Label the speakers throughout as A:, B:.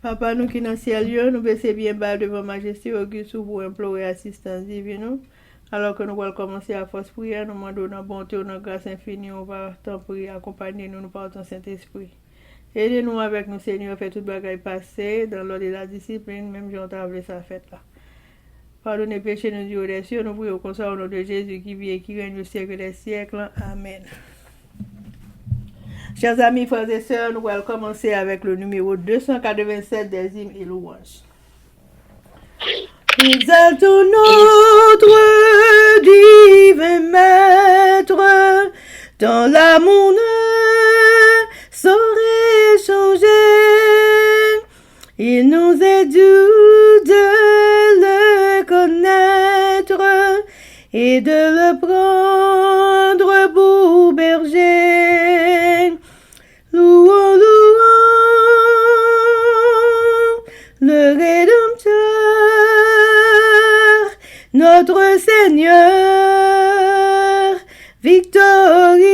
A: Papa, nous qui dans le ciel, nous baissons bien bas devant Majesté Auguste pour implorer assistance divine. Alors que nous allons commencer à force prière, nous demandons dans bonté, dans grâce infinie, on va t'en prier, accompagner nous par ton Saint-Esprit. Aidez-nous avec nous, Seigneur, fait toute bagaille passer dans l'ordre de la discipline, même si on t'a appelé sa fête là. Pardonnez péché nous Dieu des cieux, nous prions comme ça au nom de Jésus qui vit et qui règne au siècle des siècles. Amen. Chers amis, frères et sœurs, nous allons commencer avec le numéro 287 des hymnes et louanges. Exaltons notre divin Maître, dans l'amour ne saurait changer. Il nous est dû de le connaître et de le prendre pour berger. Louons, louons le Rédempteur, notre Seigneur victorieux.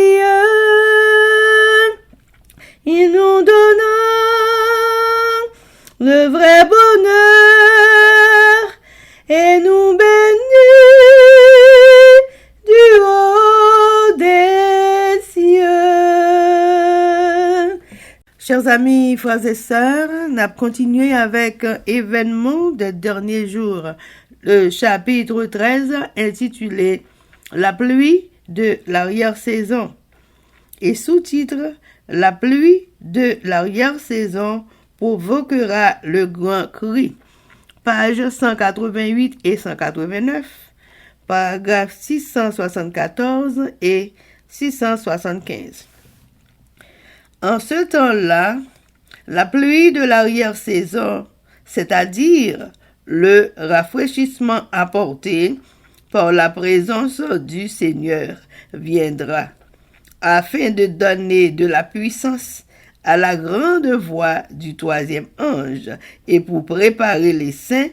A: Il nous donne le vrai bonheur et nous bénit du haut des cieux. Chers amis, frères et sœurs, nous avons continué avec événement des derniers jours. Le chapitre 13 intitulé La pluie de l'arrière-saison et sous-titre La pluie de l'arrière-saison provoquera le grand cri. Pages 188 et 189, paragraphes 674 et 675. En ce temps-là, la pluie de l'arrière-saison, c'est-à-dire le rafraîchissement apporté par la présence du Seigneur, viendra, afin de donner de la puissance à la grande voix du troisième ange et pour préparer les saints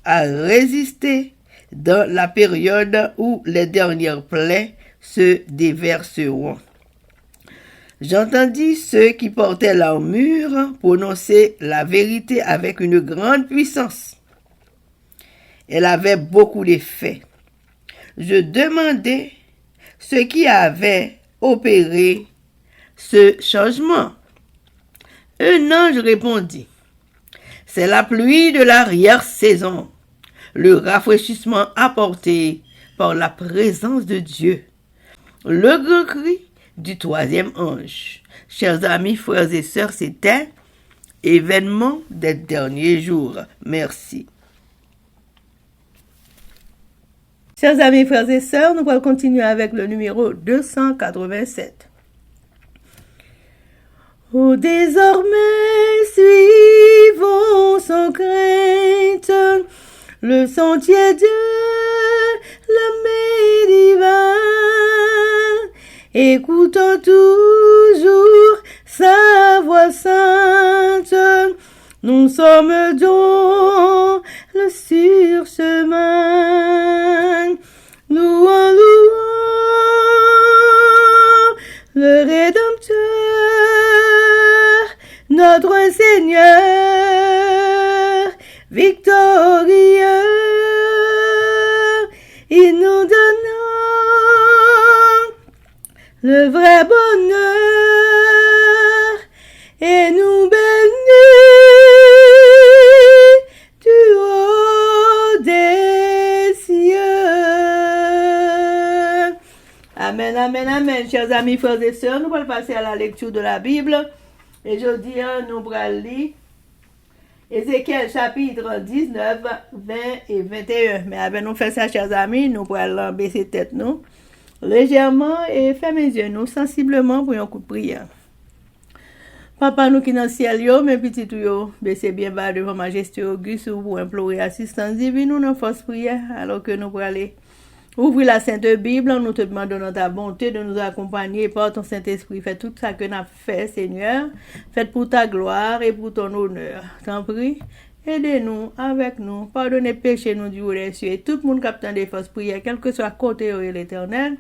A: à résister dans la période où les dernières plaies se déverseront. J'entendis ceux qui portaient l'armure prononcer la vérité avec une grande puissance. Elle avait beaucoup d'effets. Je demandai ce qui avait opéré ce changement. Un ange répondit, c'est la pluie de l'arrière-saison, le rafraîchissement apporté par la présence de Dieu. Le grand cri du troisième ange. Chers amis, frères et sœurs, c'était événement des derniers jours. Merci. Chers amis, frères et sœurs, nous allons continuer avec le numéro 287. Oh, désormais, suivons sans crainte le sentier de l'amour divin, écoutons toujours sa voix sainte. Nous sommes dans le sûr chemin. Louons, louons le Rédempteur, notre Seigneur victorieux. Il nous donne le vrai bonheur et nous bénit du haut des cieux. Amen, amen, amen. Chers amis, frères et sœurs, nous allons passer à la lecture de la Bible. Et je dis, nous allons lire Ézéchiel chapitre 19, 20 et 21. Mais avant nous faire ça, chers amis, nous allons baisser tête nous légèrement et fermer les yeux nous sensiblement pour un coup de prière. Papa, nous qui dans le ciel, mes petits tuyaux, baissez bien bas devant Majesté Auguste pour implorer assistance divine, nous dans force prière, alors que nous allons aller ouvrir la Sainte Bible, nous te demandons dans ta bonté de nous accompagner par ton Saint-Esprit. Fais tout ça que nous avons fait, Seigneur. Faites pour ta gloire et pour ton honneur. T'en prie, aidez-nous, avec nous, pardonnez péché nous du haut des cieux. Et tout le monde qui a des forces prières, quel que soit côté et l'Éternel,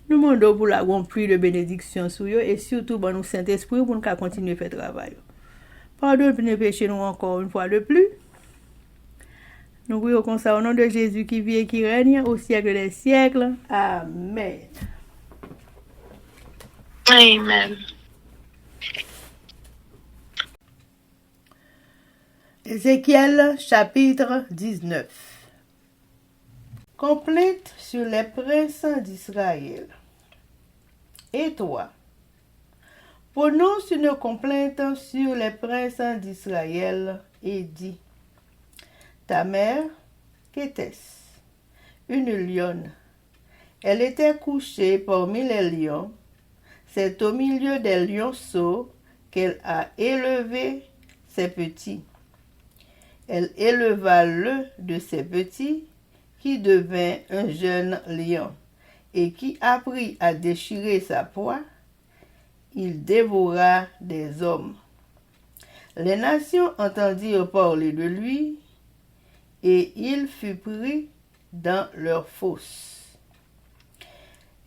A: nous demandons pour la grande pluie de bénédiction sur eux et surtout pour nous Saint-Esprit pour nous continuer à faire travail. Pardonne nos péchés nous encore une fois de plus. Nous prions comme ça au nom de Jésus qui vit et qui règne au siècle des siècles. Amen.
B: Amen.
A: Ézéchiel chapitre 19. Complainte sur les princes d'Israël. Et toi, prononce une complainte sur les princes d'Israël et dis: ta mère, qu'était-ce? Une lionne. Elle était couchée parmi les lions. C'est au milieu des lionceaux qu'elle a élevé ses petits. Elle éleva le de ses petits, qui devint un jeune lion, et qui apprit à déchirer sa proie. Il dévora des hommes. Les nations entendirent parler de lui, et il fut pris dans leurs fosses.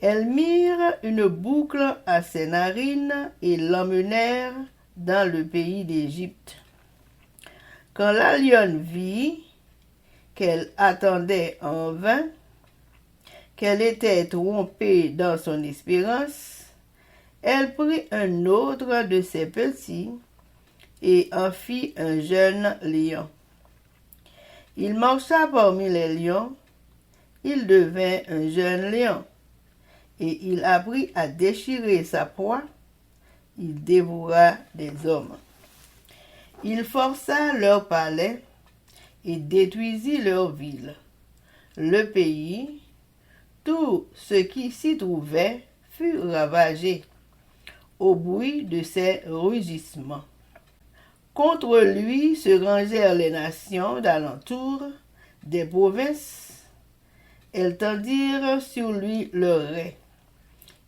A: Elles mirent une boucle à ses narines et l'emmenèrent dans le pays d'Égypte. Quand la lionne vit qu'elle attendait en vain, qu'elle était trompée dans son espérance, elle prit un autre de ses petits et en fit un jeune lion. Il marcha parmi les lions, il devint un jeune lion, et il apprit à déchirer sa proie, il dévora des hommes. Il força leur palais et détruisit leur ville. Le pays, tout ce qui s'y trouvait, fut ravagé au bruit de ses rugissements. Contre lui se rangèrent les nations d'alentour, des provinces. Elles tendirent sur lui leur raie,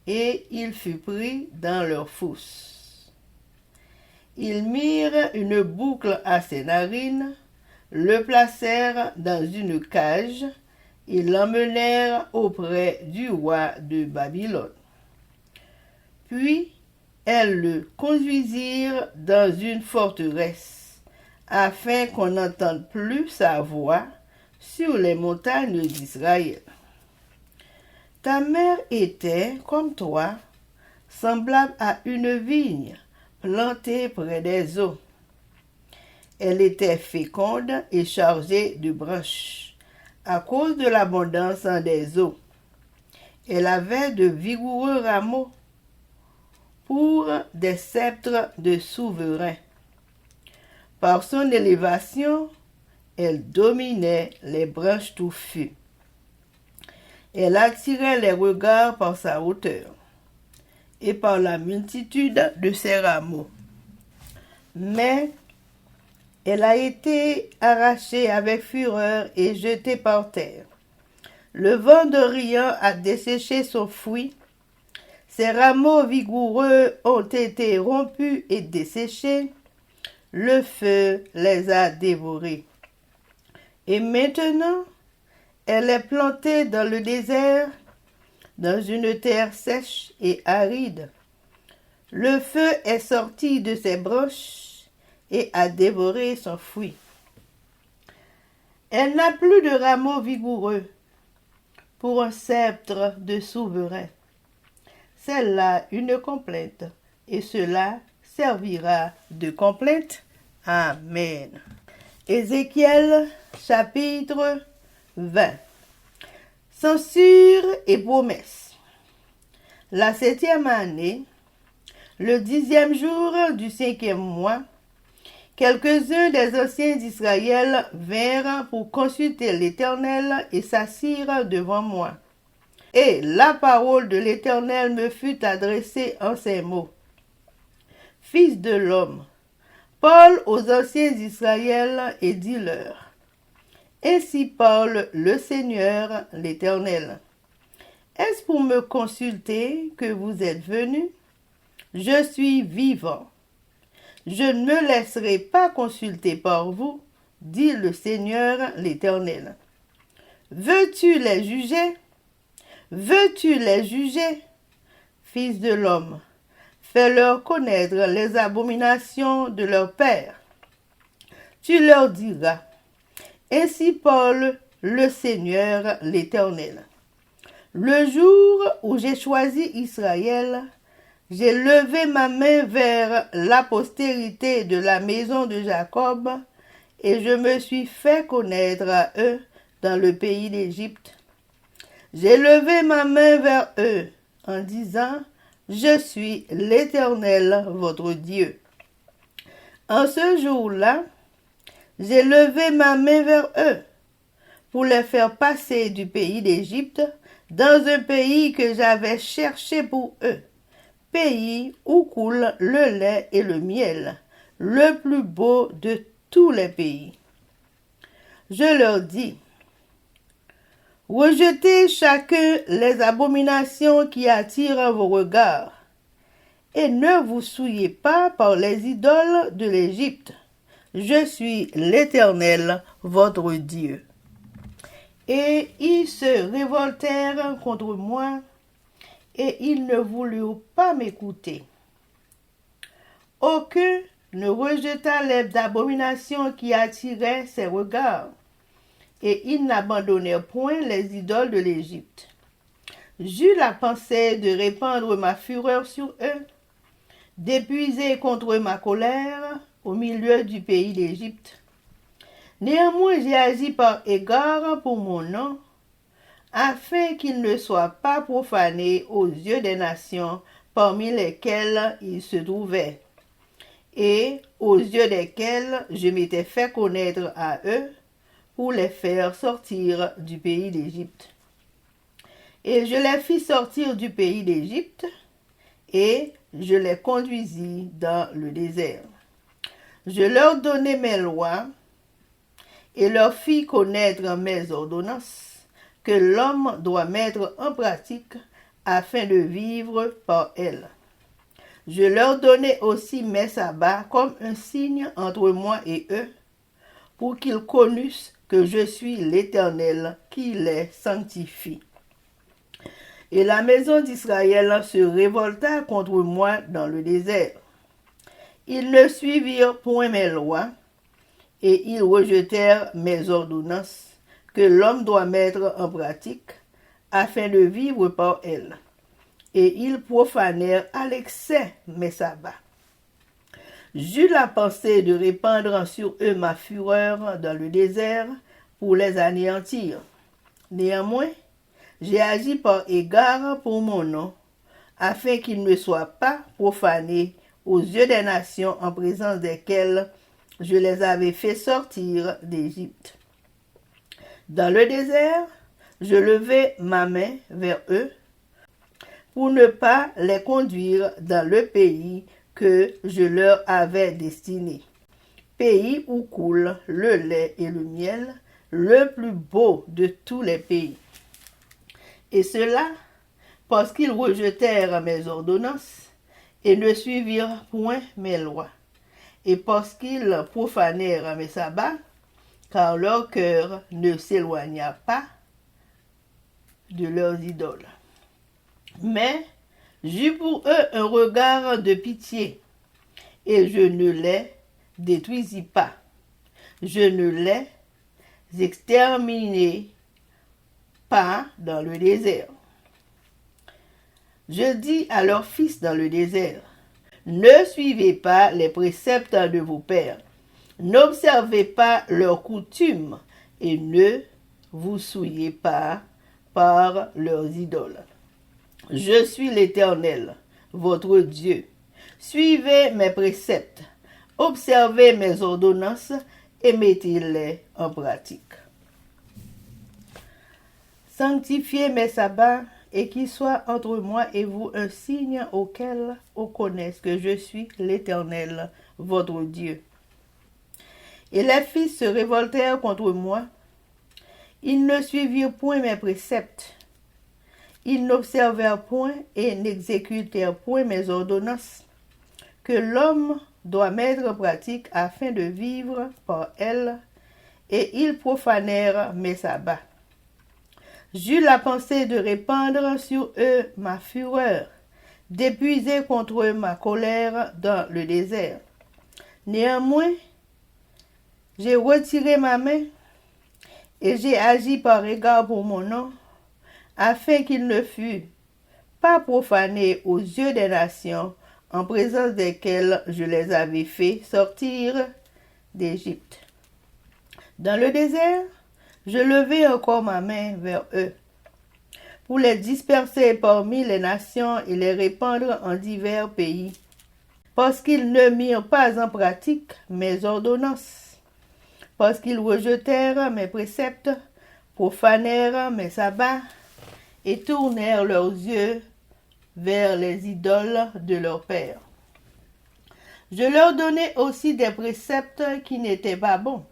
A: et il fut pris dans leurs fosses. Ils mirent une boucle à ses narines, le placèrent dans une cage, et l'emmenèrent auprès du roi de Babylone. Puis elles le conduisirent dans une forteresse, afin qu'on n'entende plus sa voix sur les montagnes d'Israël. Ta mère était, comme toi, semblable à une vigne plantée près des eaux. Elle était féconde et chargée de branches, à cause de l'abondance des eaux. Elle avait de vigoureux rameaux pour des sceptres de souverains. Par son élévation, elle dominait les branches touffues. Elle attirait les regards par sa hauteur et par la multitude de ses rameaux. Mais elle a été arrachée avec fureur et jetée par terre. Le vent d'Orient a desséché son fruit. Ses rameaux vigoureux ont été rompus et desséchés. Le feu les a dévorés. Et maintenant, elle est plantée dans le désert, dans une terre sèche et aride. Le feu est sorti de ses branches et a dévoré son fruit. Elle n'a plus de rameaux vigoureux pour un sceptre de souverain. C'est là une complainte, et cela servira de complainte. Amen. Ézéchiel chapitre 20. Censure et promesse. La 7e année, le 10e jour du 5e mois, quelques-uns des anciens d'Israël vinrent pour consulter l'Éternel et s'assirent devant moi. Et la parole de l'Éternel me fut adressée en ces mots. Fils de l'homme, parle aux anciens d'Israël et dis-leur. Ainsi parle le Seigneur l'Éternel. Est-ce pour me consulter que vous êtes venus? Je suis vivant. Je ne me laisserai pas consulter par vous, dit le Seigneur l'Éternel. Veux-tu les juger? Veux-tu les juger? Fils de l'homme, fais-leur connaître les abominations de leur père Tu leur diras, ainsi parle le Seigneur l'Éternel. Le jour où j'ai choisi Israël, j'ai levé ma main vers la postérité de la maison de Jacob, et je me suis fait connaître à eux dans le pays d'Égypte. J'ai levé ma main vers eux en disant, je suis l'Éternel, votre Dieu. En ce jour-là, j'ai levé ma main vers eux pour les faire passer du pays d'Égypte dans un pays que j'avais cherché pour eux, pays où coule le lait et le miel, le plus beau de tous les pays. Je leur dis, rejetez chacun les abominations qui attirent vos regards, et ne vous souillez pas par les idoles de l'Égypte. Je suis l'Éternel, votre Dieu. Et ils se révoltèrent contre moi, et ils ne voulurent pas m'écouter. Aucun ne rejeta les abominations qui attiraient ses regards, et ils n'abandonnèrent point les idoles de l'Égypte. J'eus la pensée de répandre ma fureur sur eux, d'épuiser contre eux ma colère au milieu du pays d'Égypte. Néanmoins, j'ai agi par égard pour mon nom, afin qu'il ne soit pas profané aux yeux des nations parmi lesquelles il se trouvait, et aux yeux desquelles je m'étais fait connaître à eux, pour les faire sortir du pays d'Égypte. Et je les fis sortir du pays d'Égypte, et je les conduisis dans le désert. Je leur donnai mes lois, et leur fis connaître mes ordonnances, que l'homme doit mettre en pratique afin de vivre par elles. Je leur donnai aussi mes sabbats comme un signe entre moi et eux, pour qu'ils connussent que je suis l'Éternel qui les sanctifie. Et la maison d'Israël se révolta contre moi dans le désert. Ils ne suivirent point mes lois, et ils rejetèrent mes ordonnances, que l'homme doit mettre en pratique, afin de vivre par elles. Et ils profanèrent à l'excès mes sabbats. J'eus la pensée de répandre sur eux ma fureur dans le désert pour les anéantir. Néanmoins, j'ai agi par égard pour mon nom, afin qu'il ne soit pas profané aux yeux des nations en présence desquelles je les avais fait sortir d'Égypte. Dans le désert, je levai ma main vers eux pour ne pas les conduire dans le pays que je leur avais destiné, pays où coule le lait et le miel, le plus beau de tous les pays. Et cela, parce qu'ils rejetèrent mes ordonnances et ne suivirent point mes lois, et parce qu'ils profanèrent mes sabbats, car leur cœur ne s'éloigna pas de leurs idoles. Mais j'eus pour eux un regard de pitié, et je ne les détruisis pas. Je ne les exterminai pas dans le désert. Je dis à leurs fils dans le désert, ne suivez pas les préceptes de vos pères, n'observez pas leurs coutumes, et ne vous souillez pas par leurs idoles. Je suis l'Éternel, votre Dieu. Suivez mes préceptes, observez mes ordonnances et mettez-les en pratique. Sanctifiez mes sabbats et qu'il soit entre moi et vous un signe auquel on connaisse que je suis l'Éternel, votre Dieu. Et les fils se révoltèrent contre moi. Ils ne suivirent point mes préceptes. Ils n'observèrent point et n'exécutèrent point mes ordonnances, que l'homme doit mettre en pratique afin de vivre par elles, et ils profanèrent mes sabbats. J'eus la pensée de répandre sur eux ma fureur, d'épuiser contre eux ma colère dans le désert. Néanmoins, j'ai retiré ma main et j'ai agi par égard pour mon nom, afin qu'il ne fût pas profané aux yeux des nations, en présence desquelles je les avais fait sortir d'Égypte. Dans le désert, je levai encore ma main vers eux, pour les disperser parmi les nations et les répandre en divers pays, parce qu'ils ne mirent pas en pratique mes ordonnances, parce qu'ils rejetèrent mes préceptes, profanèrent mes sabbats, et tournèrent leurs yeux vers les idoles de leurs pères. Je leur donnai aussi des préceptes qui n'étaient pas bons,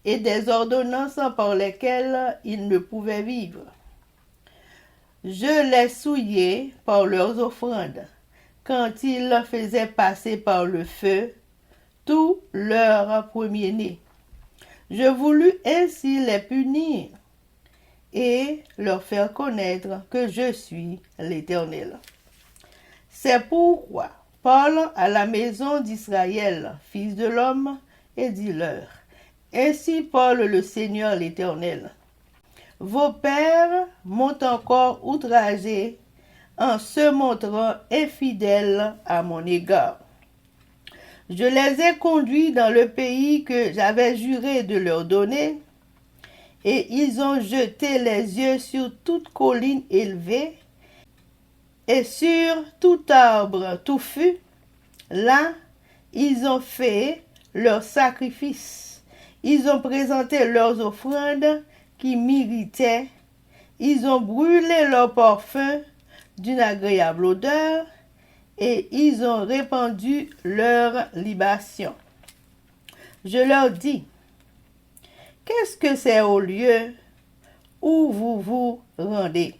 A: et des ordonnances par lesquelles ils ne pouvaient vivre. Je les souillai par leurs offrandes, quand ils faisaient passer par le feu tout leur premier-né. Je voulus ainsi les punir et leur faire connaître que je suis l'Éternel. C'est pourquoi parle à la maison d'Israël, fils de l'homme, et dis-leur, ainsi parle le Seigneur l'Éternel. Vos pères m'ont encore outragé en se montrant infidèles à mon égard. Je les ai conduits dans le pays que j'avais juré de leur donner, et ils ont jeté les yeux sur toute colline élevée et sur tout arbre touffu. Là, ils ont fait leurs sacrifices. Ils ont présenté leurs offrandes qui m'irritaient. Ils ont brûlé leur parfum d'une agréable odeur et ils ont répandu leur libation. Je leur dis, qu'est-ce que c'est au lieu où vous vous rendez?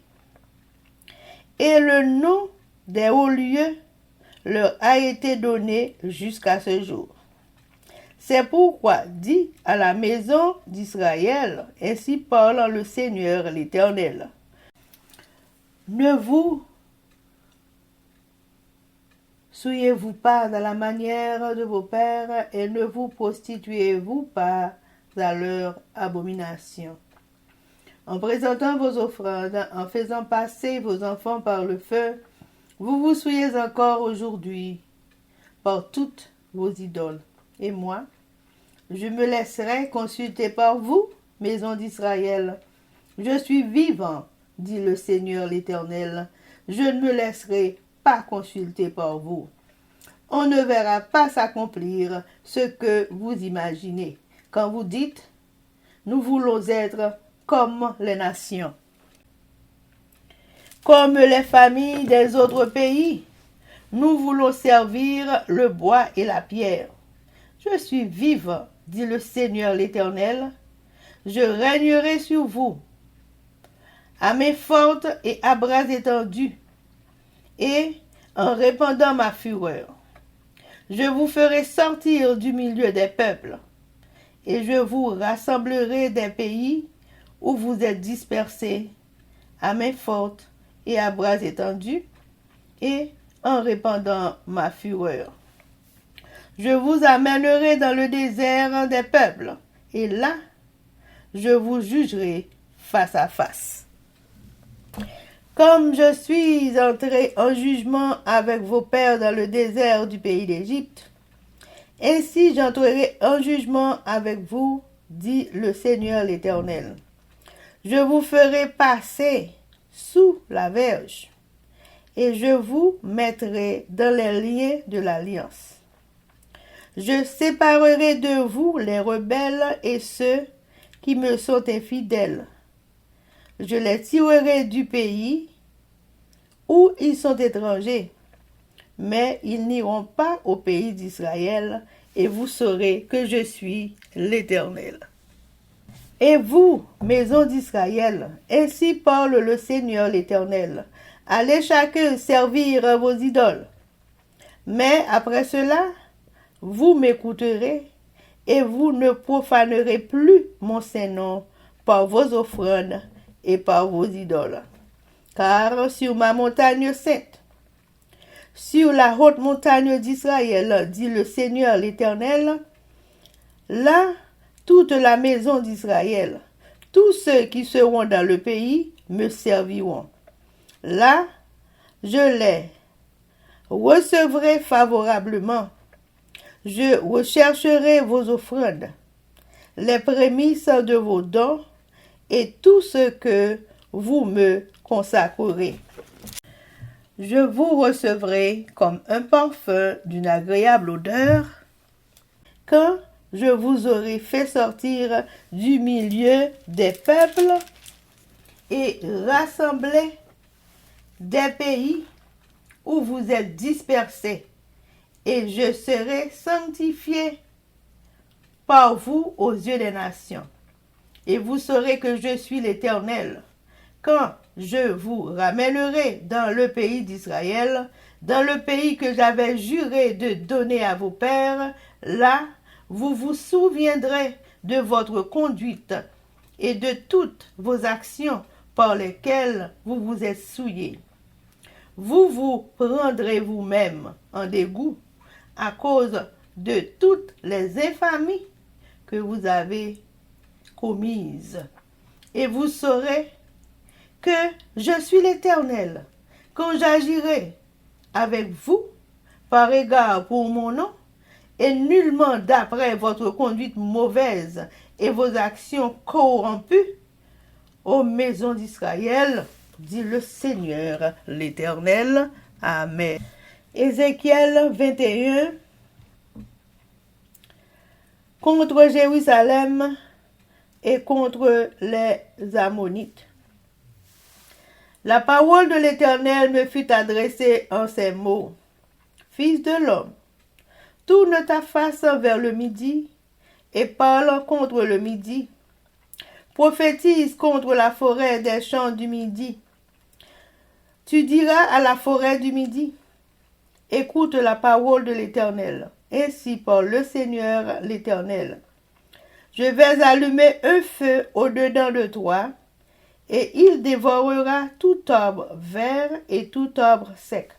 A: Et le nom des hauts lieux leur a été donné jusqu'à ce jour. C'est pourquoi dis à la maison d'Israël, ainsi parle le Seigneur l'Éternel. Ne vous souillez-vous pas dans la manière de vos pères et ne vous prostituez-vous pas à leur abomination. En présentant vos offrandes, en faisant passer vos enfants par le feu, vous vous souillez encore aujourd'hui par toutes vos idoles. Et moi, je me laisserai consulter par vous, maison d'Israël. Je suis vivant, dit le Seigneur l'Éternel. Je ne me laisserai pas consulter par vous. On ne verra pas s'accomplir ce que vous imaginez. Quand vous dites, nous voulons être comme les nations, comme les familles des autres pays. Nous voulons servir le bois et la pierre. Je suis vivant, dit le Seigneur l'Éternel. Je régnerai sur vous, à main forte et à bras étendus, et en répandant ma fureur. Je vous ferai sortir du milieu des peuples, et je vous rassemblerai des pays où vous êtes dispersés, à main forte et à bras étendus, et en répandant ma fureur. Je vous amènerai dans le désert des peuples, et là, je vous jugerai face à face. Comme je suis entré en jugement avec vos pères dans le désert du pays d'Égypte, ainsi j'entrerai en jugement avec vous, dit le Seigneur l'Éternel. Je vous ferai passer sous la verge, et je vous mettrai dans les liens de l'alliance. Je séparerai de vous les rebelles et ceux qui me sont infidèles. Je les tirerai du pays où ils sont étrangers, mais ils n'iront pas au pays d'Israël, et vous saurez que je suis l'Éternel. Et vous, maison d'Israël, ainsi parle le Seigneur l'Éternel, allez chacun servir vos idoles. Mais après cela, vous m'écouterez, et vous ne profanerez plus mon Saint-Nom par vos offrandes et par vos idoles. Car sur ma montagne sainte, sur la haute montagne d'Israël, dit le Seigneur l'Éternel, Là, toute la maison d'Israël, tous ceux qui seront dans le pays me serviront. Là, je les recevrai favorablement. Je rechercherai vos offrandes, les prémices de vos dons et tout ce que vous me consacrerez. Je vous recevrai comme un parfum d'une agréable odeur quand je vous aurai fait sortir du milieu des peuples et rassemblé des pays où vous êtes dispersés, et je serai sanctifié par vous aux yeux des nations. Et vous saurez que je suis l'Éternel, quand je vous ramènerai dans le pays d'Israël, dans le pays que j'avais juré de donner à vos pères. Là, vous vous souviendrez de votre conduite et de toutes vos actions par lesquelles vous vous êtes souillés. Vous vous prendrez vous-même en dégoût à cause de toutes les infamies que vous avez commises. Et vous saurez que je suis l'Éternel, quand j'agirai avec vous par égard pour mon nom, et nullement d'après votre conduite mauvaise et vos actions corrompues, ô maison d'Israël, dit le Seigneur l'Éternel. Amen. Ézéchiel 21. Contre Jérusalem et contre les Ammonites. La parole de l'Éternel me fut adressée en ces mots. Fils de l'homme, tourne ta face vers le midi et parle contre le midi. Prophétise contre la forêt des champs du midi. Tu diras à la forêt du midi, écoute la parole de l'Éternel. Ainsi parle le Seigneur l'Éternel. Je vais allumer un feu au-dedans de toi, et il dévorera tout arbre vert et tout arbre sec.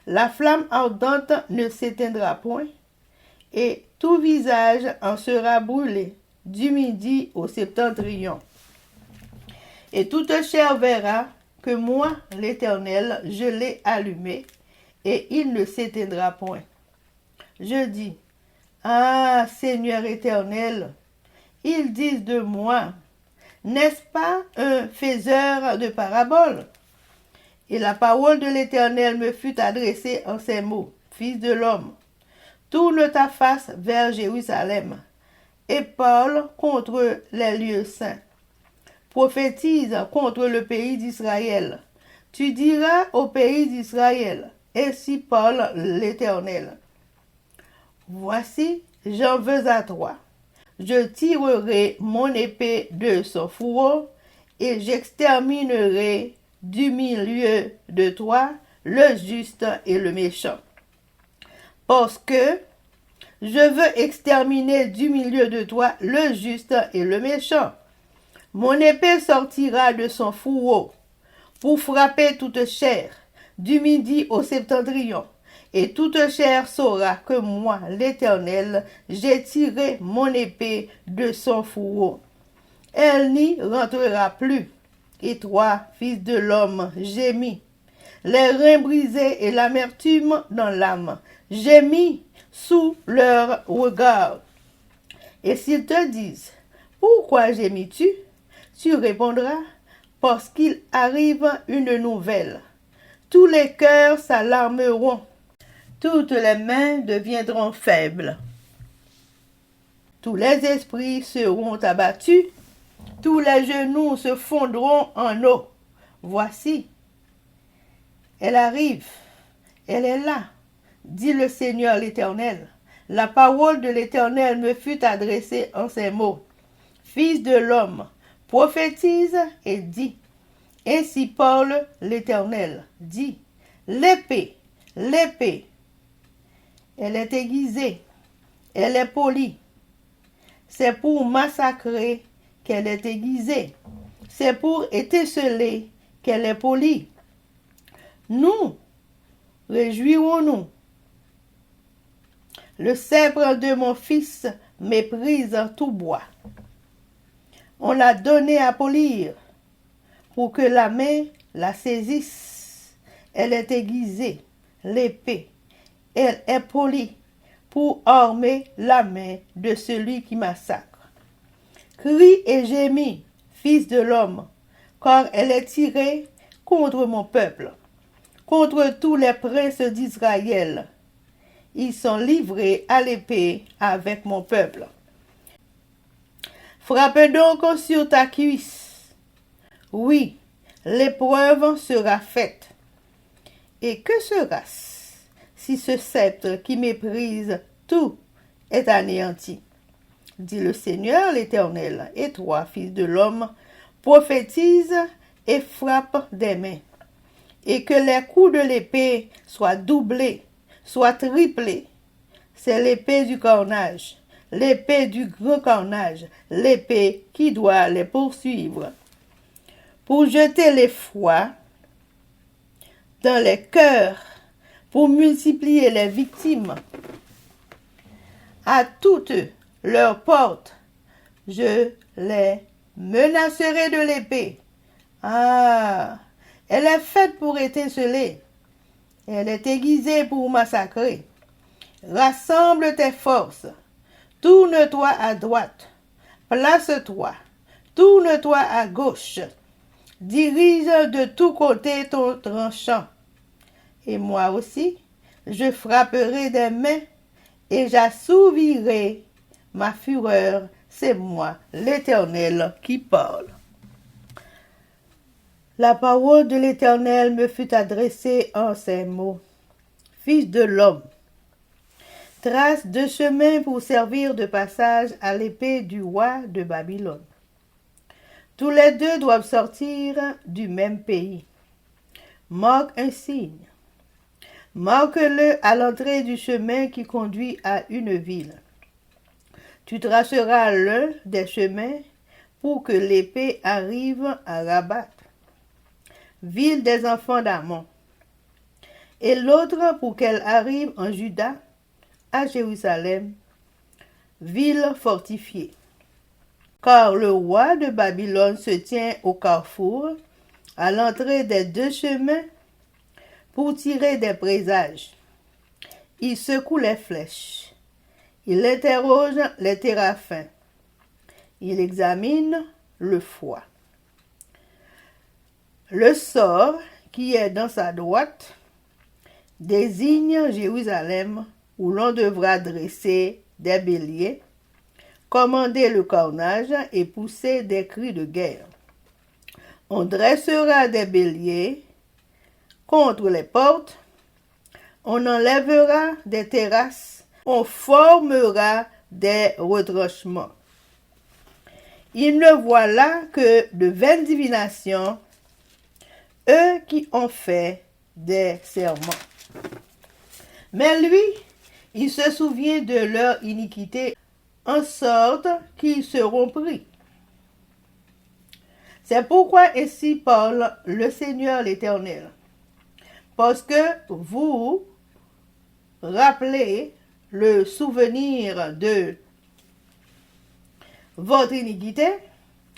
A: La flamme ardente ne s'éteindra point, et tout visage en sera brûlé, du midi au septentrion. Et toute chair verra que moi, l'Éternel, je l'ai allumé, et il ne s'éteindra point. Je dis, ah, Seigneur éternel, ils disent de moi, n'est-ce pas un faiseur de paraboles? Et la parole de l'Éternel me fut adressée en ces mots. Fils de l'homme, tourne ta face vers Jérusalem et parle contre les lieux saints. Prophétise contre le pays d'Israël. Tu diras au pays d'Israël, ainsi parle l'Éternel. Voici, j'en veux à toi. Je tirerai mon épée de son fourreau et j'exterminerai du milieu de toi le juste et le méchant. Parce que je veux exterminer du milieu de toi le juste et le méchant. Mon épée sortira de son fourreau pour frapper toute chair, du midi au septentrion. Et toute chair saura que moi, l'Éternel, j'ai tiré mon épée de son fourreau. Elle n'y rentrera plus. Et toi, fils de l'homme, gémis, les reins brisés et l'amertume dans l'âme, gémis sous leur regard. Et s'ils te disent, pourquoi gémis-tu? Tu répondras, parce qu'il arrive une nouvelle. Tous les cœurs s'alarmeront. Toutes les mains deviendront faibles. Tous les esprits seront abattus. Tous les genoux se fondront en eau. Voici, elle arrive, elle est là, dit le Seigneur l'Éternel. La parole de l'Éternel me fut adressée en ces mots. Fils de l'homme, prophétise et dis. Ainsi parle l'Éternel. Dis, l'épée, l'épée. Elle est aiguisée, elle est polie. C'est pour massacrer qu'elle est aiguisée. C'est pour étinceler qu'elle est polie. Nous, réjouirons-nous. Le sceptre de mon fils méprise tout bois. On l'a donné à polir pour que la main la saisisse. Elle est aiguisée, l'épée. Elle est polie pour armer la main de celui qui massacre. Crie et gémis, fils de l'homme, car elle est tirée contre mon peuple, contre tous les princes d'Israël. Ils sont livrés à l'épée avec mon peuple. Frappe donc sur ta cuisse. Oui, l'épreuve sera faite. Et que sera-ce si ce sceptre qui méprise tout est anéanti? Dit le Seigneur l'Éternel. Et toi, fils de l'homme, prophétise et frappe des mains. Et que les coups de l'épée soient doublés, soient triplés. C'est l'épée du carnage, l'épée du grand carnage, l'épée qui doit les poursuivre. Pour jeter l'effroi dans les cœurs, pour multiplier les victimes. À toutes leurs portes, je les menacerai de l'épée. Ah, elle est faite pour étinceler. Elle est aiguisée pour massacrer. Rassemble tes forces. Tourne-toi à droite. Place-toi. Tourne-toi à gauche. Dirige de tous côtés ton tranchant. Et moi aussi, je frapperai des mains et j'assouvirai ma fureur. C'est moi, l'Éternel, qui parle. La parole de l'Éternel me fut adressée en ces mots. Fils de l'homme, trace 2 chemins pour servir de passage à l'épée du roi de Babylone. Tous les 2 doivent sortir du même pays. Marque un signe. Marque-le à l'entrée du chemin qui conduit à une ville. Tu traceras l'un des chemins pour que l'épée arrive à Rabat, ville des enfants d'Ammon, et l'autre pour qu'elle arrive en Juda, à Jérusalem, ville fortifiée. Car le roi de Babylone se tient au carrefour, à l'entrée des 2 chemins, pour tirer des présages. Il secoue les flèches. Il interroge les téraphins. Il examine le foie. Le sort qui est dans sa droite désigne Jérusalem où l'on devra dresser des béliers, commander le carnage et pousser des cris de guerre. On dressera des béliers contre les portes, on enlèvera des terrasses, on formera des retranchements. Il ne voit là que de vaines divinations, eux qui ont fait des serments. Mais lui, il se souvient de leur iniquité, en sorte qu'ils seront pris. C'est pourquoi ainsi parle le Seigneur l'Éternel. Parce que vous rappelez le souvenir de votre iniquité,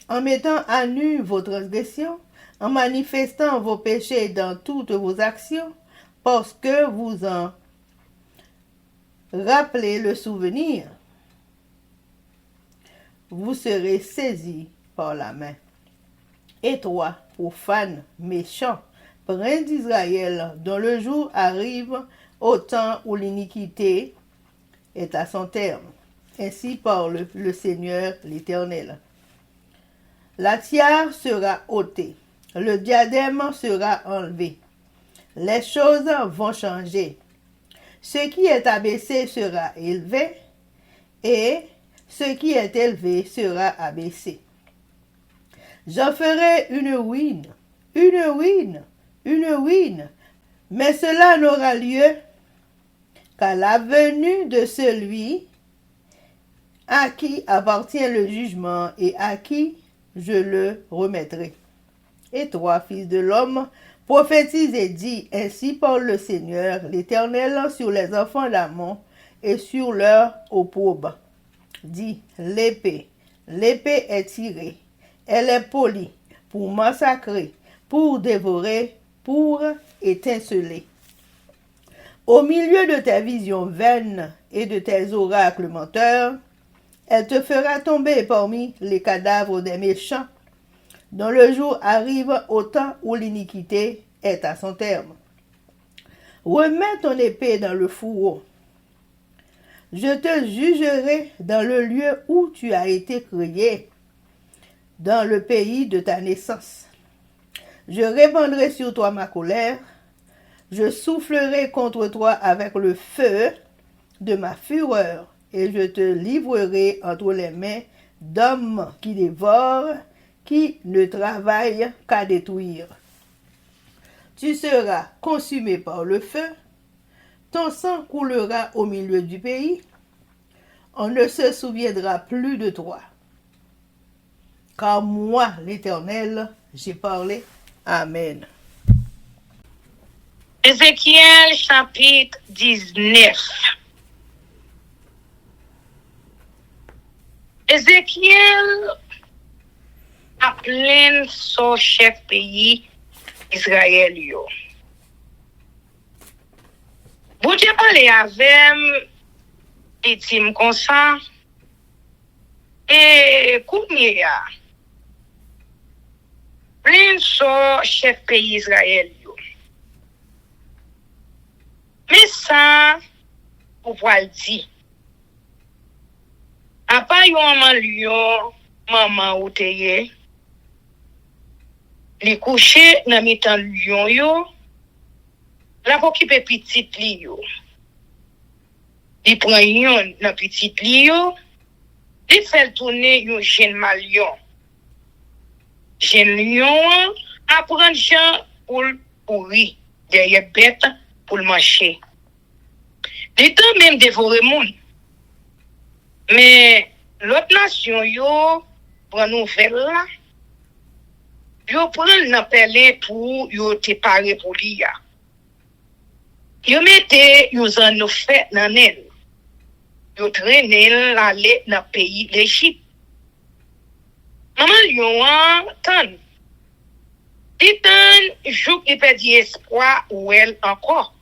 A: en mettant à nu vos transgressions, en manifestant vos péchés dans toutes vos actions, parce que vous en rappelez le souvenir, vous serez saisis par la main. Et toi, profane, méchant, prince d'Israël, dont le jour arrive au temps où l'iniquité est à son terme. Ainsi parle le Seigneur l'Éternel. La tiare sera ôtée, le diadème sera enlevé. Les choses vont changer. Ce qui est abaissé sera élevé, et ce qui est élevé sera abaissé. J'en ferai une ruine, mais cela n'aura lieu qu'à la venue de celui à qui appartient le jugement et à qui je le remettrai. Et toi, fils de l'homme, prophétise et dis, ainsi parle le Seigneur, l'Éternel, sur les enfants d'Ammon et sur leur opprobre. dit l'épée. L'épée est tirée. Elle est polie pour massacrer, pour dévorer, pour étinceler. Au milieu de tes visions vaines et de tes oracles menteurs, elle te fera tomber parmi les cadavres des méchants, dont le jour arrive au temps où l'iniquité est à son terme. Remets ton épée dans le fourreau. Je te jugerai dans le lieu où tu as été créé, dans le pays de ta naissance. Je répandrai sur toi ma colère, je soufflerai contre toi avec le feu de ma fureur, et je te livrerai entre les mains d'hommes qui dévorent, qui ne travaillent qu'à détruire. Tu seras consumé par le feu, ton sang coulera au milieu du pays, on ne se souviendra plus de toi. Car moi, l'Éternel, j'ai parlé. Amen.
B: Ézéchiel chapitre 19. Ézéchiel a plein son chef pays Israël yo. Bon Dieu parlé avec et dit comme ça et kounya plein son chef pays Israël yo. Mais ça ou voile dit a pas yon maman ou teye li couché dans mitan lion yo la pou kipe petit li yo li pran yon dans petit li yo li fait tourner yon jeune malion jeune lion apprend gens pour pourri derrière bête pour le manger li temps même dévorer monde mais l'autre nation yo prend nouvelle là yo prend l'appelé pour yo te paré pour liya yo mette yo zan nou fait nan el yo traîne l'aller dans pays l'Égypte maman yo tan titan jou qui perdit espoir ou elle encore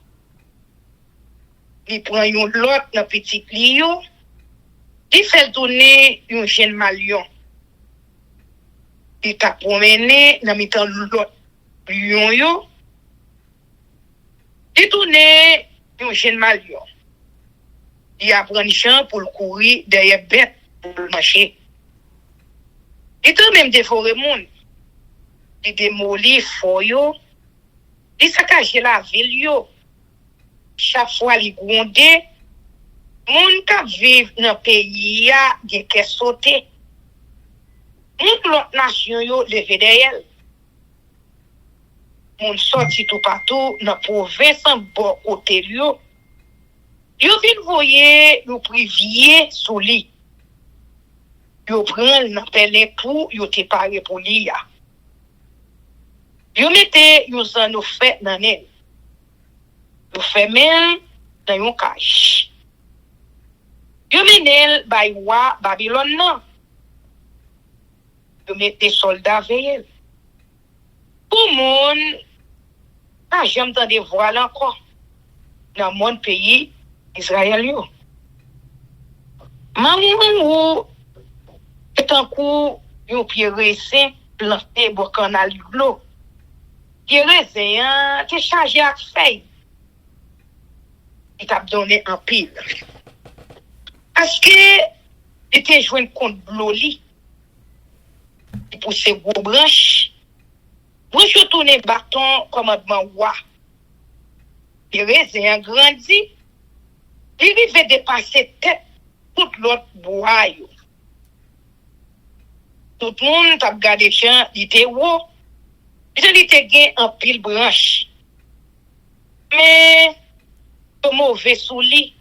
B: il prend yon l'autre dans petit li yo il fait tourner un jeune malion. Il t'a promené dans mi-temps l'autre lion yo. Il tourne un jeune malion. Il apprend champ pour le courir derrière bête pour le marcher. Il t'a même dévoré monde. Il démolit fort yo. Il saccage la ville yo. Chaque fois il gronde. Moun ka vive dans pays ya gen ke sauté. Moun l'autre nation yo levé derrière. Moun sorti tout partout dans province en bon côté yo. Yo vinn voyer yo privier sous li. Yo prend l'appelé pour yo te paré pour li ya. Yo mette yo zan nou fait nan el. Yo fait men dans yon cage. Yo menel bay wa Babylone nan. Yo mette soldats veille. Pour moun, pas jamais tande voile encore dans mon pays Israël yo. Maman ou etan kou yon pied raisin planté bo canal l'eau. Pied raisin te chargé ak feuille. Il t'a donné un pile. Parce que il était joué contre bloli. Il poussait gros branche. Branche tourner bâton commandement roi. Il raisin grandi. Il devait dépasser tête tout l'autre bois. Tout le monde t'a regardé champ, il était haut. Il était gain en pile branche. Mais le mauvais sous lit.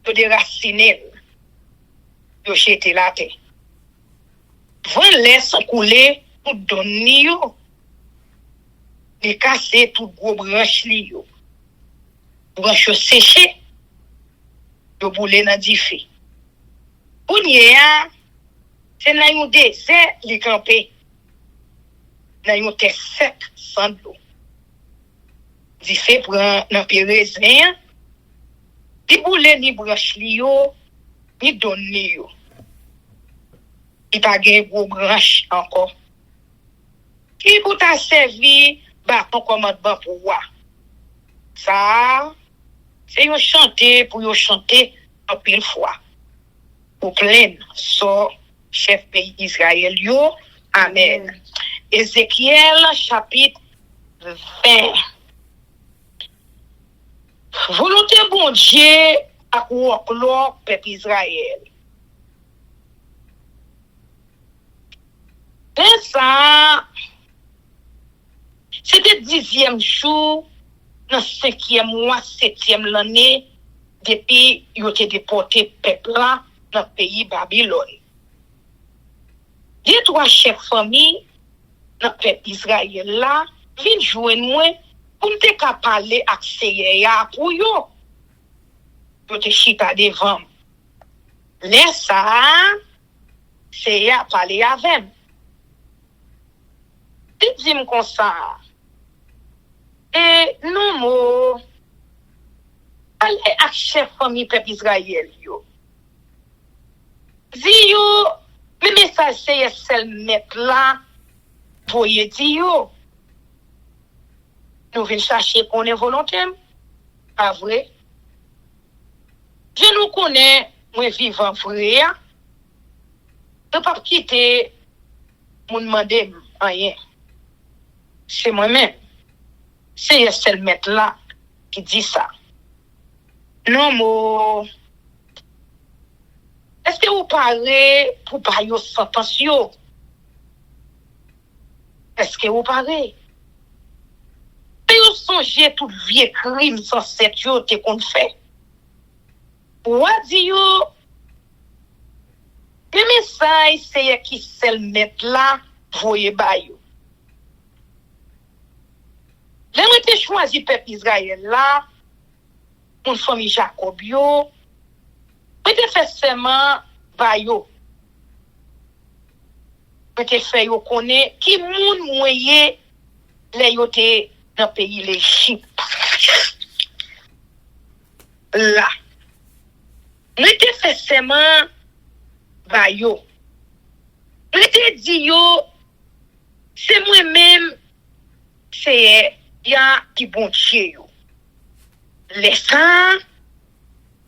B: Yo déraciné, yo jeté la terre. Vent laisse couler tout donné yo. Li cassé tout gros branche li yo. Branche séché, yo boule nan di fè. Kounya, c'est dans un désert, li campé. Dans un terre sec, sans l'eau. Di fait prend dans pérézin, di boule ni branche li yo, ni donne li yo. Il pas gen gros branche encore. Qui pour ta servi ba ton commandement pour moi. Ça c'est un chanter pour yo chanter en pile fois. Pour plein so chef pays Israël yo. Amen. Ézéchiel chapitre 20. Volonté bon Dieu à woklo peuple Israël. Et ça, c'était 10e jour, dans 5e mois, 7e l'année, depuis qu'ils ont été déportés peuple là dans le pays Babylone. Les 3 chefs famille dans le peuple Israël là, viennent joindre moi pour me parler avec Seigneur pour yo. Pour te chita devant. Laisse ça, Seigneur parler avec. Dis-moi comme ça. Et nous, mo, allez avec chef famille peuple Israël yo. Dis yo, le message c'est celle mettre là, pour y dire yo. Nous venons chercher qu'on est volontaire. Pas vrai? Je nous connais, moi vivant vrai. Je ne peux pas quitter mon demander rien. C'est moi-même. C'est celle maître là qui dit ça. Non, moi. Est-ce que vous parlez pour parler sans tension? Est-ce que vous parlez? Vous songez tout vieux crime sans cette chose qu'on fait. Ou dit yo, le message c'est qui s'est mettre là, voyez ba yo. L'aimé te choisi peuple Israël là, mon famille Jacob yo, te fait seulement ba yo. Te fait yo connaît qui moun moyen les yo te dans le pays l'Égypte. Là. Nous te fait seulement ba yo. Nous te dit yo, c'est moi-même, c'est ya qui bon Dieu yo. Laissant,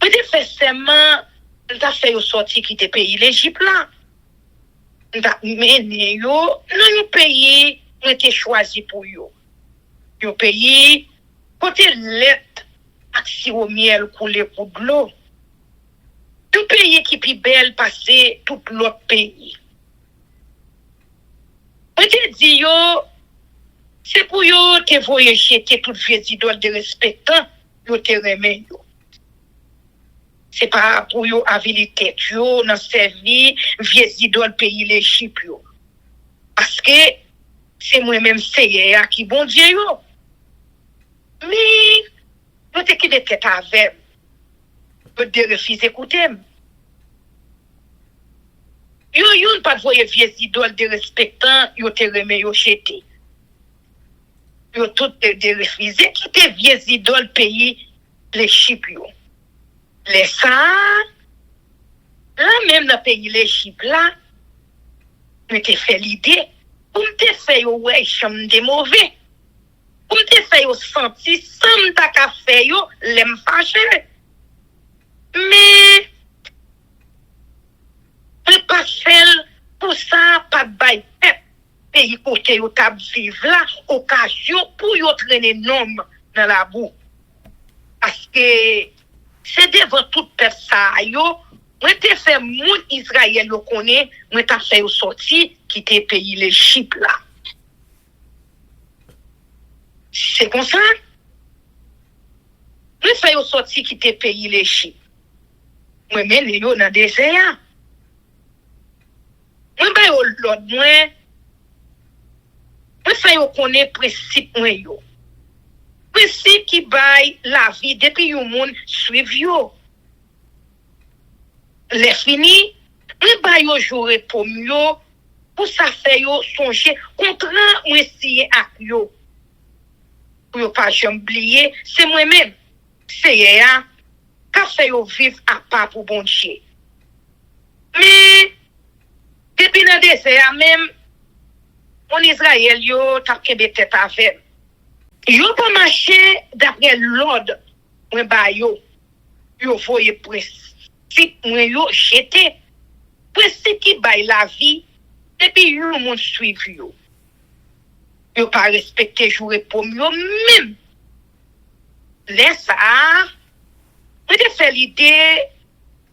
B: nous te fait seulement, nous te fait yo sorti qui te pays l'Égypte là. Nous te mené yo, dans un pays, nous te choisi pour yo. Yo pays, côté lettre, ak sirop miel coulé pour de l'eau. Tout pays qui est belle passer tout l'autre pays. On te dit yo, c'est pour yo te voyer jeter toute vieille idole de respectant, yo te remet yo. C'est pas pour yo avilité yo, dans servi vieille idole pays l'Égypte yo. Parce que c'est moi-même Seigneur qui bon Dieu yo. Mais, nous te qui de tête avec, nous te refuser écouter. Yo pas de voyer vieilles idoles de respectant, yo te remet yo jeté. Yo tout te refuser, qui te vieilles idoles pays, l'Égypte yo. Les ça, là même dans le pays l'Égypte là, nous te fait l'idée, pour te faire yo ouais, chambre de mauvais. Pour te faire sentir sans ta café yo l'aime fâché. Mais pas celle pour ça pas bail pays côté yo t'a vivre là occasion pour yo traîner nom dans la boue. Parce que c'est devant toute personne yo moi te fait moun Israël yo connaît moi t'a fait yo sorti quitter pays l'Égypte là. C'est comme ça. Nous faisons sortir qui te pays l'Égypte. Moi, même, yo dans le désert. Moi, l'autre, moi, faisons connaître principe, moi, yo. Principe qui baille la vie depuis que le monde suive yo. Les fini, Mwen ba yo jure pour yo, pour ça fait yo songer, contraint mwen siye ak yo. Pour yo pas jamais oublier, c'est moi-même, c'est ya, qu'a fait yo vivre à part pour bon Dieu. Mais, depuis dans le désert même, en Israël yo, t'a kebe tête avec. Yo pas marché d'après l'ordre, mwen ba yo. Yo voye principe, mwen yo jeté. Principe qui baille la vie, et puis yo moun suivi yo. Yo pas respecté jour pour yo même. Laisse ça, mwen te fait l'idée,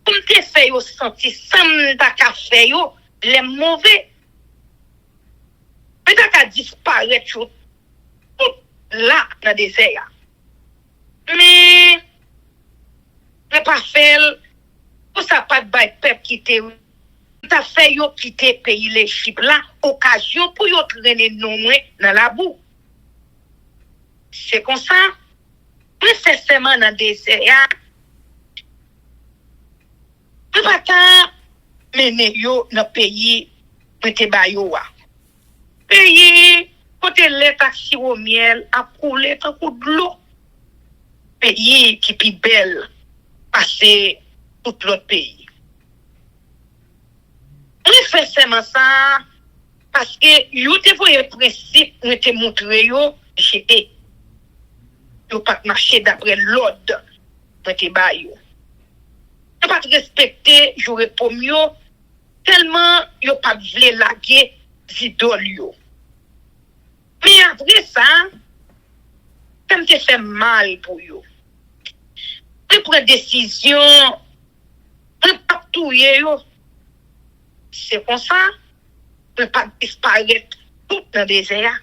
B: pour te fait yo senti sans ta ka fait yo, les mauvais. Mwen ta ka disparaître yo tout là dans désert. Mais pas fait pour ça pas de bail peuple quitter ta fait yo quitter pays l'Égypte là occasion pour yo traîner non moins dans la boue. C'est comme ça nécessairement dans désert pas tant mener yo dans pays mette ba yo wa. Pays côté les taxi au miel a couler tant coup de l'eau. Pays qui pi belle passer tout l'autre pays. On fait seulement ça parce que yo te voye principe on te montré yo j'étais yo pas marcher d'après l'ordre on te ba yo. Yo pas respecter j'aurais pour mieux tellement yo pas vle laguer idole yo. Mais après ça ça me fait mal pour yo. On prend décision, on pas touyer yo. C'est comme ça, on pas disparaître tout dans le désert.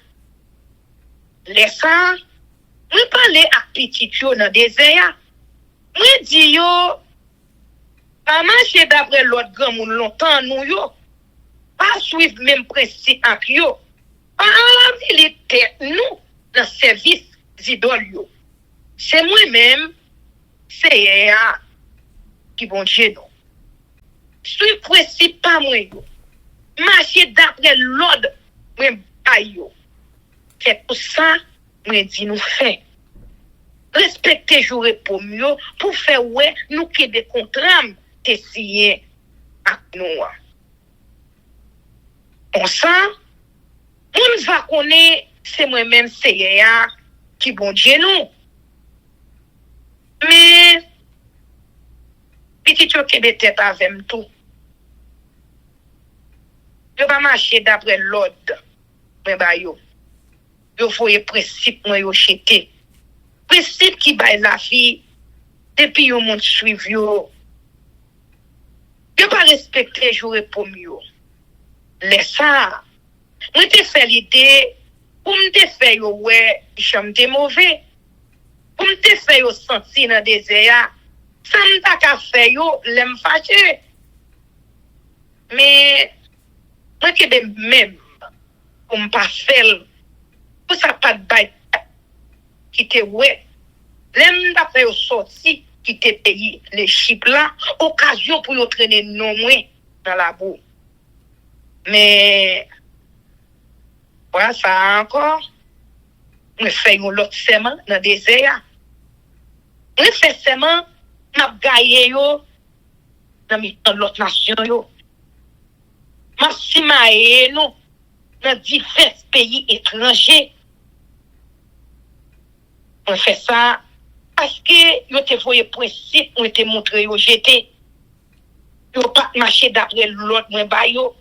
B: Laisse ça, on parler à petit yo dans le désert. On dit yo, pas marcher d'après l'autre grand monde longtemps nous yo. Pas suivre même principe avec yo. Pas habiliter nous dans service d'idole yo. C'est moi-même c'est ya qui bon Dieu non. Suis principe pas moi yo. Marcher d'après l'ordre moi ba yo. C'est pour ça moi dit nous fait. Respecter jour pour mieux pour faire ouais nous qui des contrats te signer avec nous. Pour ça on va connaître c'est moi-même c'est ya qui bon Dieu non. Mais, petit yo kebe tête avec tout. Yo pas marcher d'après l'ordre. Mais ba yo. Yo foye principe moi yo chete. Principe qui baille la vie depuis yo moun suiv yo. Yo pas respecter jour pour mieux. Laisse ça. Moi te fait l'idée pour me te faire yo ouais, j'aime te mauvais. Pour me te faire yo sentir dans désert, ça me ta ka faire yo l'aime fâché. Mais moi que de même pour me pas faire pour ça pas de bail qui te ouais. L'aime ta faire yo sorti qui te pays les chip là, occasion pour yo traîner non moins dans la boue. Mais voilà ça encore. Me fait un autre semaine dans le désert. Me fait seulement m'a gaillé yo dans l'autre nation yo. M'a simaé nous dans divers pays étrangers. On fait ça parce que yo te voye principe, on te montré yo jeté. Yo pas marcher d'après l'autre moi ba yo.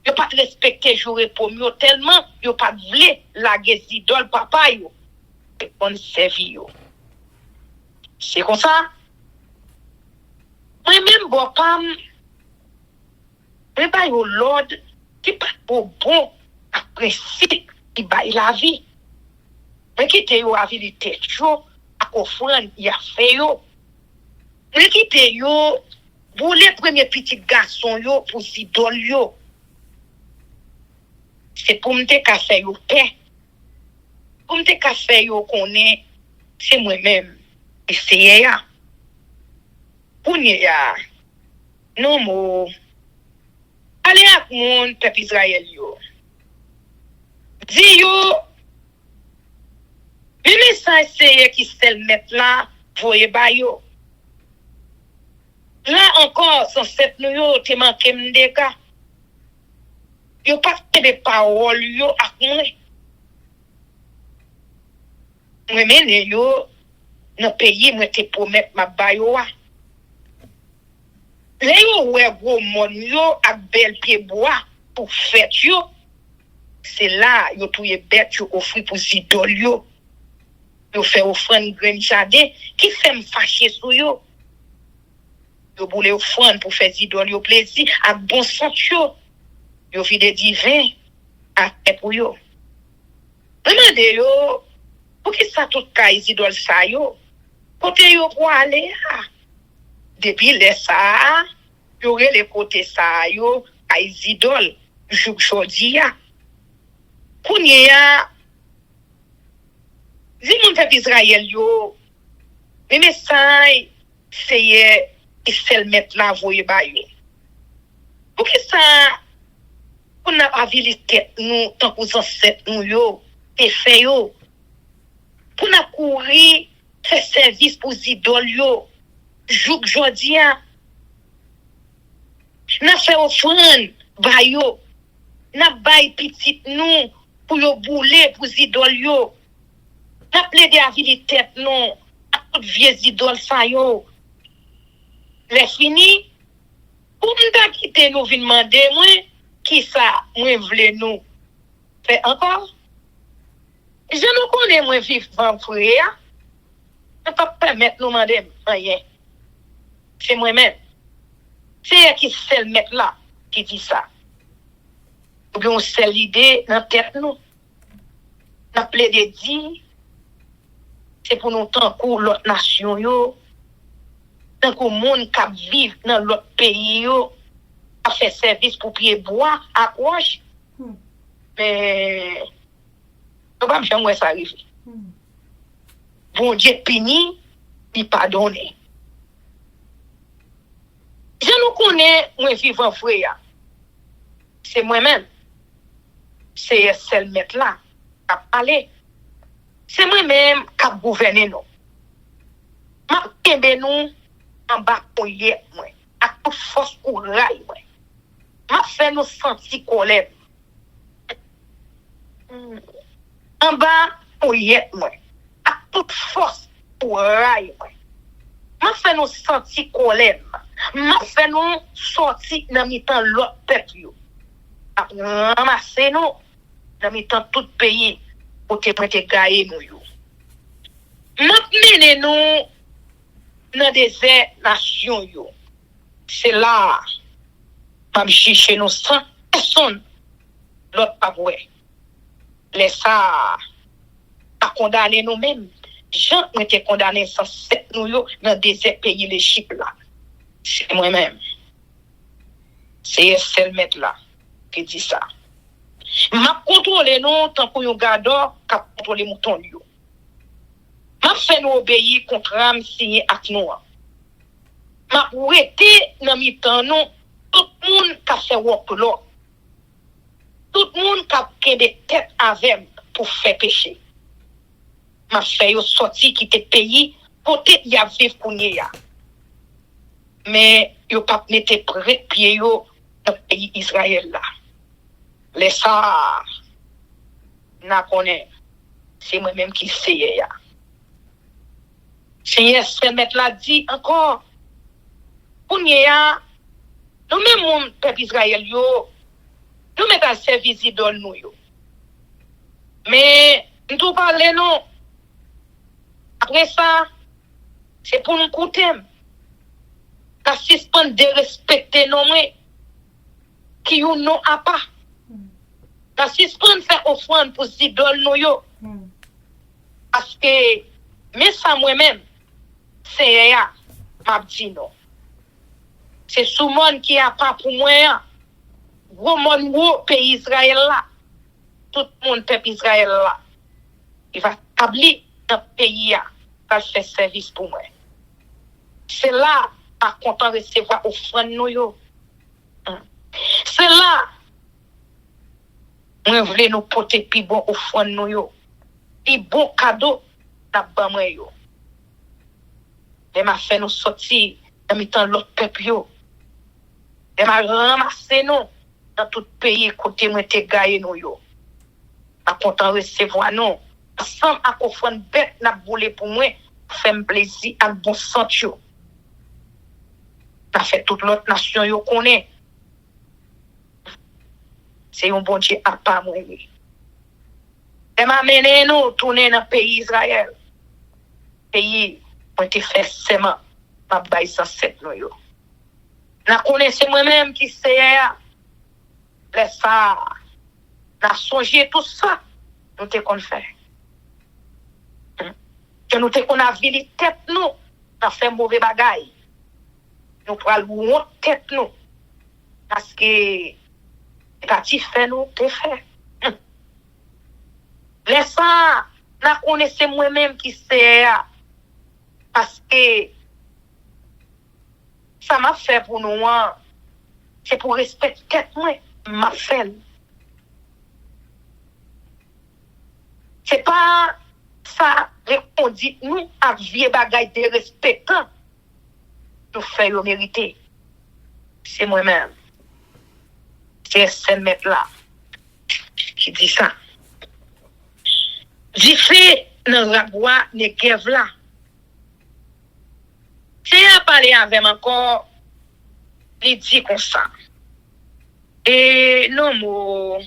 B: Yo pas respecter jour pour mieux tellement yo pas vle la idole papa yo. On servi yo. C'est comme ça. Moi même bon pas mais pas yo l'ordre qui pas bon à principe qui baille la vie. Mais qui te yo habilité yo à offrande y a fait yo. Mais qui te yo pour les premiers petits garçons yo pour idole yo. C'est pour me te ka fait yo paix. Pour me te ka fait yo connaît c'est moi-même. Et c'est ya. Pour ya. Non mo Allez avec mon peuple Israël yo. Dis yo, le message c'est qui se le mettre là, voyez ba yo. Là encore, sans cette nous yo, te manqué m'deka. Yo pas de parole yo ak moi. Moi mène yo, dans pays moi te promettre ma ba yo wa. Le yo wè gros mon yo ak bel pied bois pour fête yo. C'est là yo touye bête yo offri pour idole yo. Yo fait offrande grain jardin qui fait me fâcher sou yo. Yo boule offrande pour faire idole yo plaisir ak bon sens yo. Yo vide divin ak pour yo. Demande yo pour qui ça tout kay idole sa yo. Côté yo pour aller là. Depuis les ça, y aurait les côtés ça, yo, ay idole, jodi ya. Kounye ya, zi moun peuple Israël yo, les messages, c'est se mettre la voye ba yo. Pour que ça, on a habilité nous, tant que nous ancêtres nous yo, et fait yo, pour nous courir, faire service pour idole yo. Jouk jodi a n'a fait offrande ba yo n'a bay petit nous pour yo boule pour idole yo n'a plaidé à vie tête non à toute vieille idole sa yo les fini pour m'ta quitter nous vinn demander moi qui ça moi vle nous fait encore je nous connais moi vivant frère ne pas permettre nous demander rien. C'est moi-même. C'est qui c'est le mettre là qui dit ça. Ou bien c'est l'idée dans la tête nous. N'a plaidé dit c'est pour nous tant que l'autre nation yo, tant que monde qui vivent dans l'autre pays yo, a fait service pour pied bois à gauche. Mais on va jamais ça arriver. Bon Dieu puni, il pardonne. Je nous connais, moi vivant frère. C'est moi-même. C'est celle mettre là, qui a parlé. C'est moi-même qui a gouverné nous. Ma kembe nous en bas pour hier, moi. À toute force courage, moi. Ma fait nous sentir colère. En bas pour hier, moi. À toute force courage, moi. Ma fait nous sentir colère. Ma fait nous sortir dans mi-temps l'autre peuple yo. Ramasser nous dans mi-temps tout pays pour te prêter gailler nous yo. Ma mène nous dans des nations yo. C'est là m'a chercher nous sans personne l'autre pas ouais. Les ça à condamner nous-mêmes. Jean ont été condamnés sans sept nous yo dans des pays l'Égypte là. C'est moi-même. C'est celle mettre là qui dit ça. M'a contrôler nous tant que yon gardeur qui contrôler mouton yo. M'a fait nous obéir contre ram signé ak nous. M'a rete dans mi-temps nous tout monde qui fait work là. Tout monde qui a des têtes avec pour faire péché. M'a fait yo sorti qui te pays côté y a vivre kounye ya. Mais yo pas mette près pied yo dans le pays Israël là. Les ça n'a connaît c'est moi même qui sais ya. Seigneur se mettre là dit encore kounye ya nous même mon peuple Israël yo nous mettre à service idole nous yo. Mais nous parler non. Après ça c'est pour nous coûter. La suspendre de respecter nos mains qui ou non a pas. La suspendre faire offrande pour idole nous yo. Parce que mais ça moi-même c'est ya m'a dit non. C'est sous monde qui a pas pour moi. Gros monde gros pays Israël là. Tout le monde peuple Israël là. Il va établir dans le pays là, va faire service pour moi. C'est là pas content de recevoir offrande nous yo. C'est là, moi voulais nous porter plus bon offrande nous yo, plus bon cadeau n'a pas moi yo. Elle m'a fait nous sortir dans mi-temps l'autre peuple yo. Elle m'a ramassé nous dans tout pays côté moi te gagne nous yo. Pas content recevoir nous. Ensemble à offrande bête n'a boulé pour moi, faire plaisir à bon sens yo. Ça fait toute l'autre nation yo connaît. C'est un bon Dieu à part moi. Elle m'a mené nous tourner dans le pays Israël. Pays où on te fait seulement ma baille sans sept nous yo. Na connaissez moi-même qui c'est laisse ça. Na songé tout ça nous te qu'on fait. Que nous te qu'on a vili tête nous, n'a fait mauvais bagaille. Nous prenons honte tête nous parce que quand il fait nous te fait. Laisse ça, n'a connaissez moi-même qui c'est parce que ça m'a fait pour nous, c'est pour respecter moi, m'a fait. C'est pas ça répondit nous à vieux bagaille de respectant. Nous faisons mériter. C'est moi-même. C'est ce maître là qui dit ça. J'ai fait dans la bois les guèves là. C'est à parler avec encore, il dit comme ça. Et non, moi,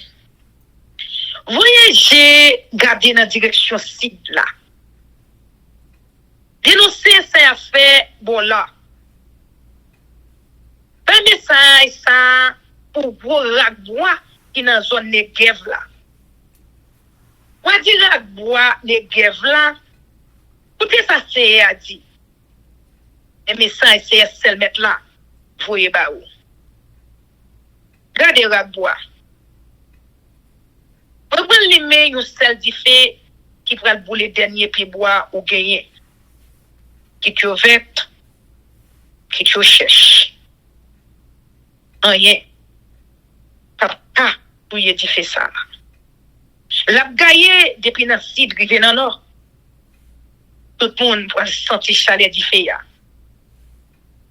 B: voyagez, gardez dans la direction sud là. Dénoncer ça a fait bon là. Un message ça pour gros bois qui dans zone Negev là. Moi dire bois Negev là. Écoutez ça c'est a dit. Un message c'est celle mettre là. Voyez ba ou. Regardez bois. On va limer une celle di fait qui prend le boulet dernier puis bois ou gagner. Qui tu vête qui tu cherche. Rien. Papa, pour y dit fait ça. La gaillé depuis dans sud rivé dans nord. Tout le monde pour sentir chaleur du fait.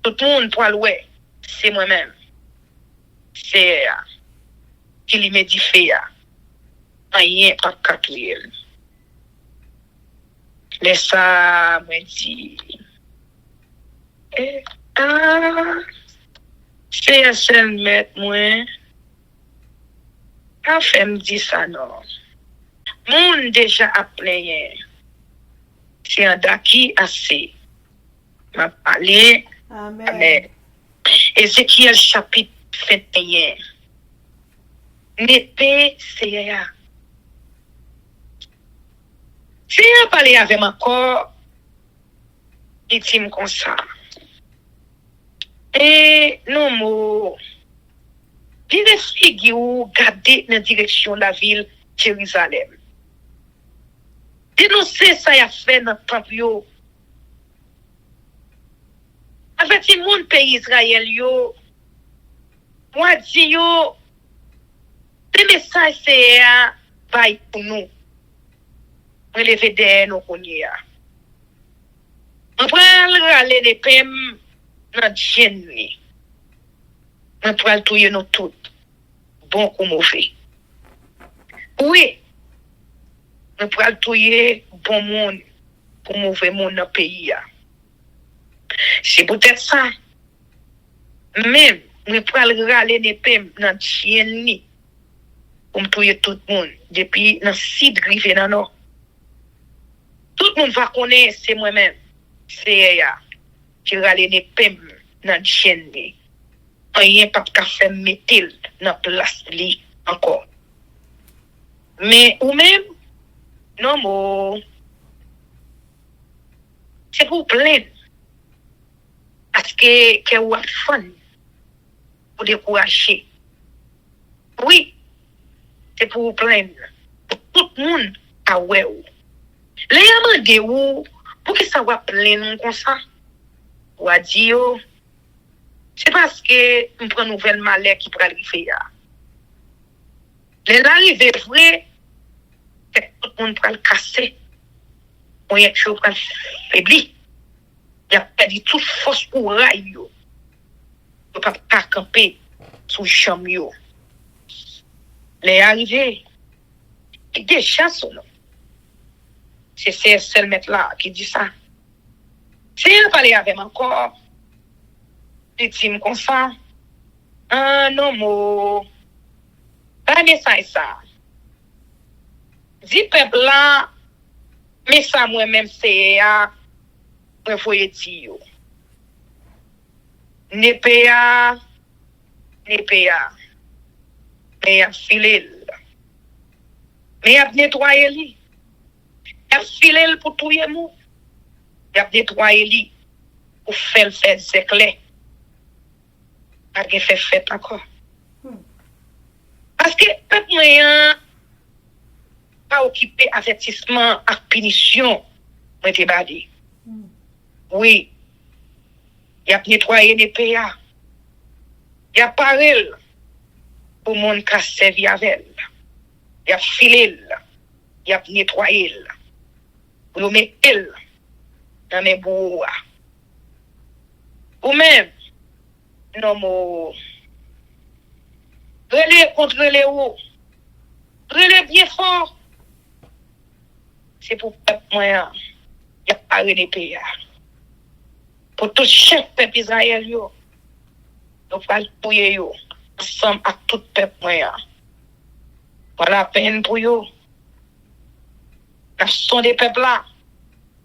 B: Tout le monde pour louer, c'est moi-même. C'est qui lui met du fait. Rien pas catouiller. Laisse ça me dit. C'est un seul maître, moi. Quand fait me dit ça, non. Moun déjà appelé. C'est un daki assez. M'a parlé. Amen. Ézéchiel chapitre 21. N'épée, c'est un. C'est un parler avec mon corps. Il dit comme ça. Et non, moi, il est figure ou garder dans la direction de la ville Jérusalem. Dénoncer ça y a fait dans le temple. Avec le monde pays Israël, moi dis yo, le message c'est un bail pour nous. Relever des nous connaît. On prend aller des pem dans gêne. On prend tout nous tout. Bon ou mauvais. Oui. On prend tout bon monde pour mauvais monde dans le pays. C'est peut-être ça. Même on prend aller des pem dans gêne. Pour tout le monde depuis dans sud rivé dans nord. Tout le monde va connaître, c'est moi-même. C'est qui râle les pem dans le chêne. Rien pas qu'à faire mettre dans place li encore. Mais ou même, non, moi, c'est pour plaindre. Parce que vous avez fun pour décourager. Oui, c'est pour vous plaindre. Pour tout le monde à ouais. Les amants ou pour que ça va plaindre comme ça. Ou a dit c'est parce que on prend nouvelle malheur qui pourrait arriver. Les arrivées vraies, c'est tout le monde peut le casser. On y a toujours pour le faiblir. Il y a perdu toute force pour rail. Il ne peut pas camper sous le champ. Les arrivées, il y a des chances. C'est CSL mettre là qui dit ça. Si elle parlait avec moi encore, il dit comme ça, non, moi, pas message ça. Dis peuple là, mais ça moi-même c'est moi faut dire. Ne paya, mais y a filé. Mais y a nettoyé lui. Y a filé pour tout le monde. Y a nettoyé lui pour faire c'est clair. Pas de fait encore. Parce que peuple moyen pas occupé avertissement à punition moi te badi. Oui. Y a nettoyé les PA. Y a parlé pour monde qui servi avec. Y a filé, y a nettoyé. Pour mettre elle dans mes bois. Ou même non mo relais contre les hauts. Relais bien fort. C'est pour peuple moyen. Y a parlé des PA. Pour tout chef peuple Israël yo. Nous allons pouiller yo ensemble à tout peuple moyen. Voilà peine pour yo. La son des peuples là.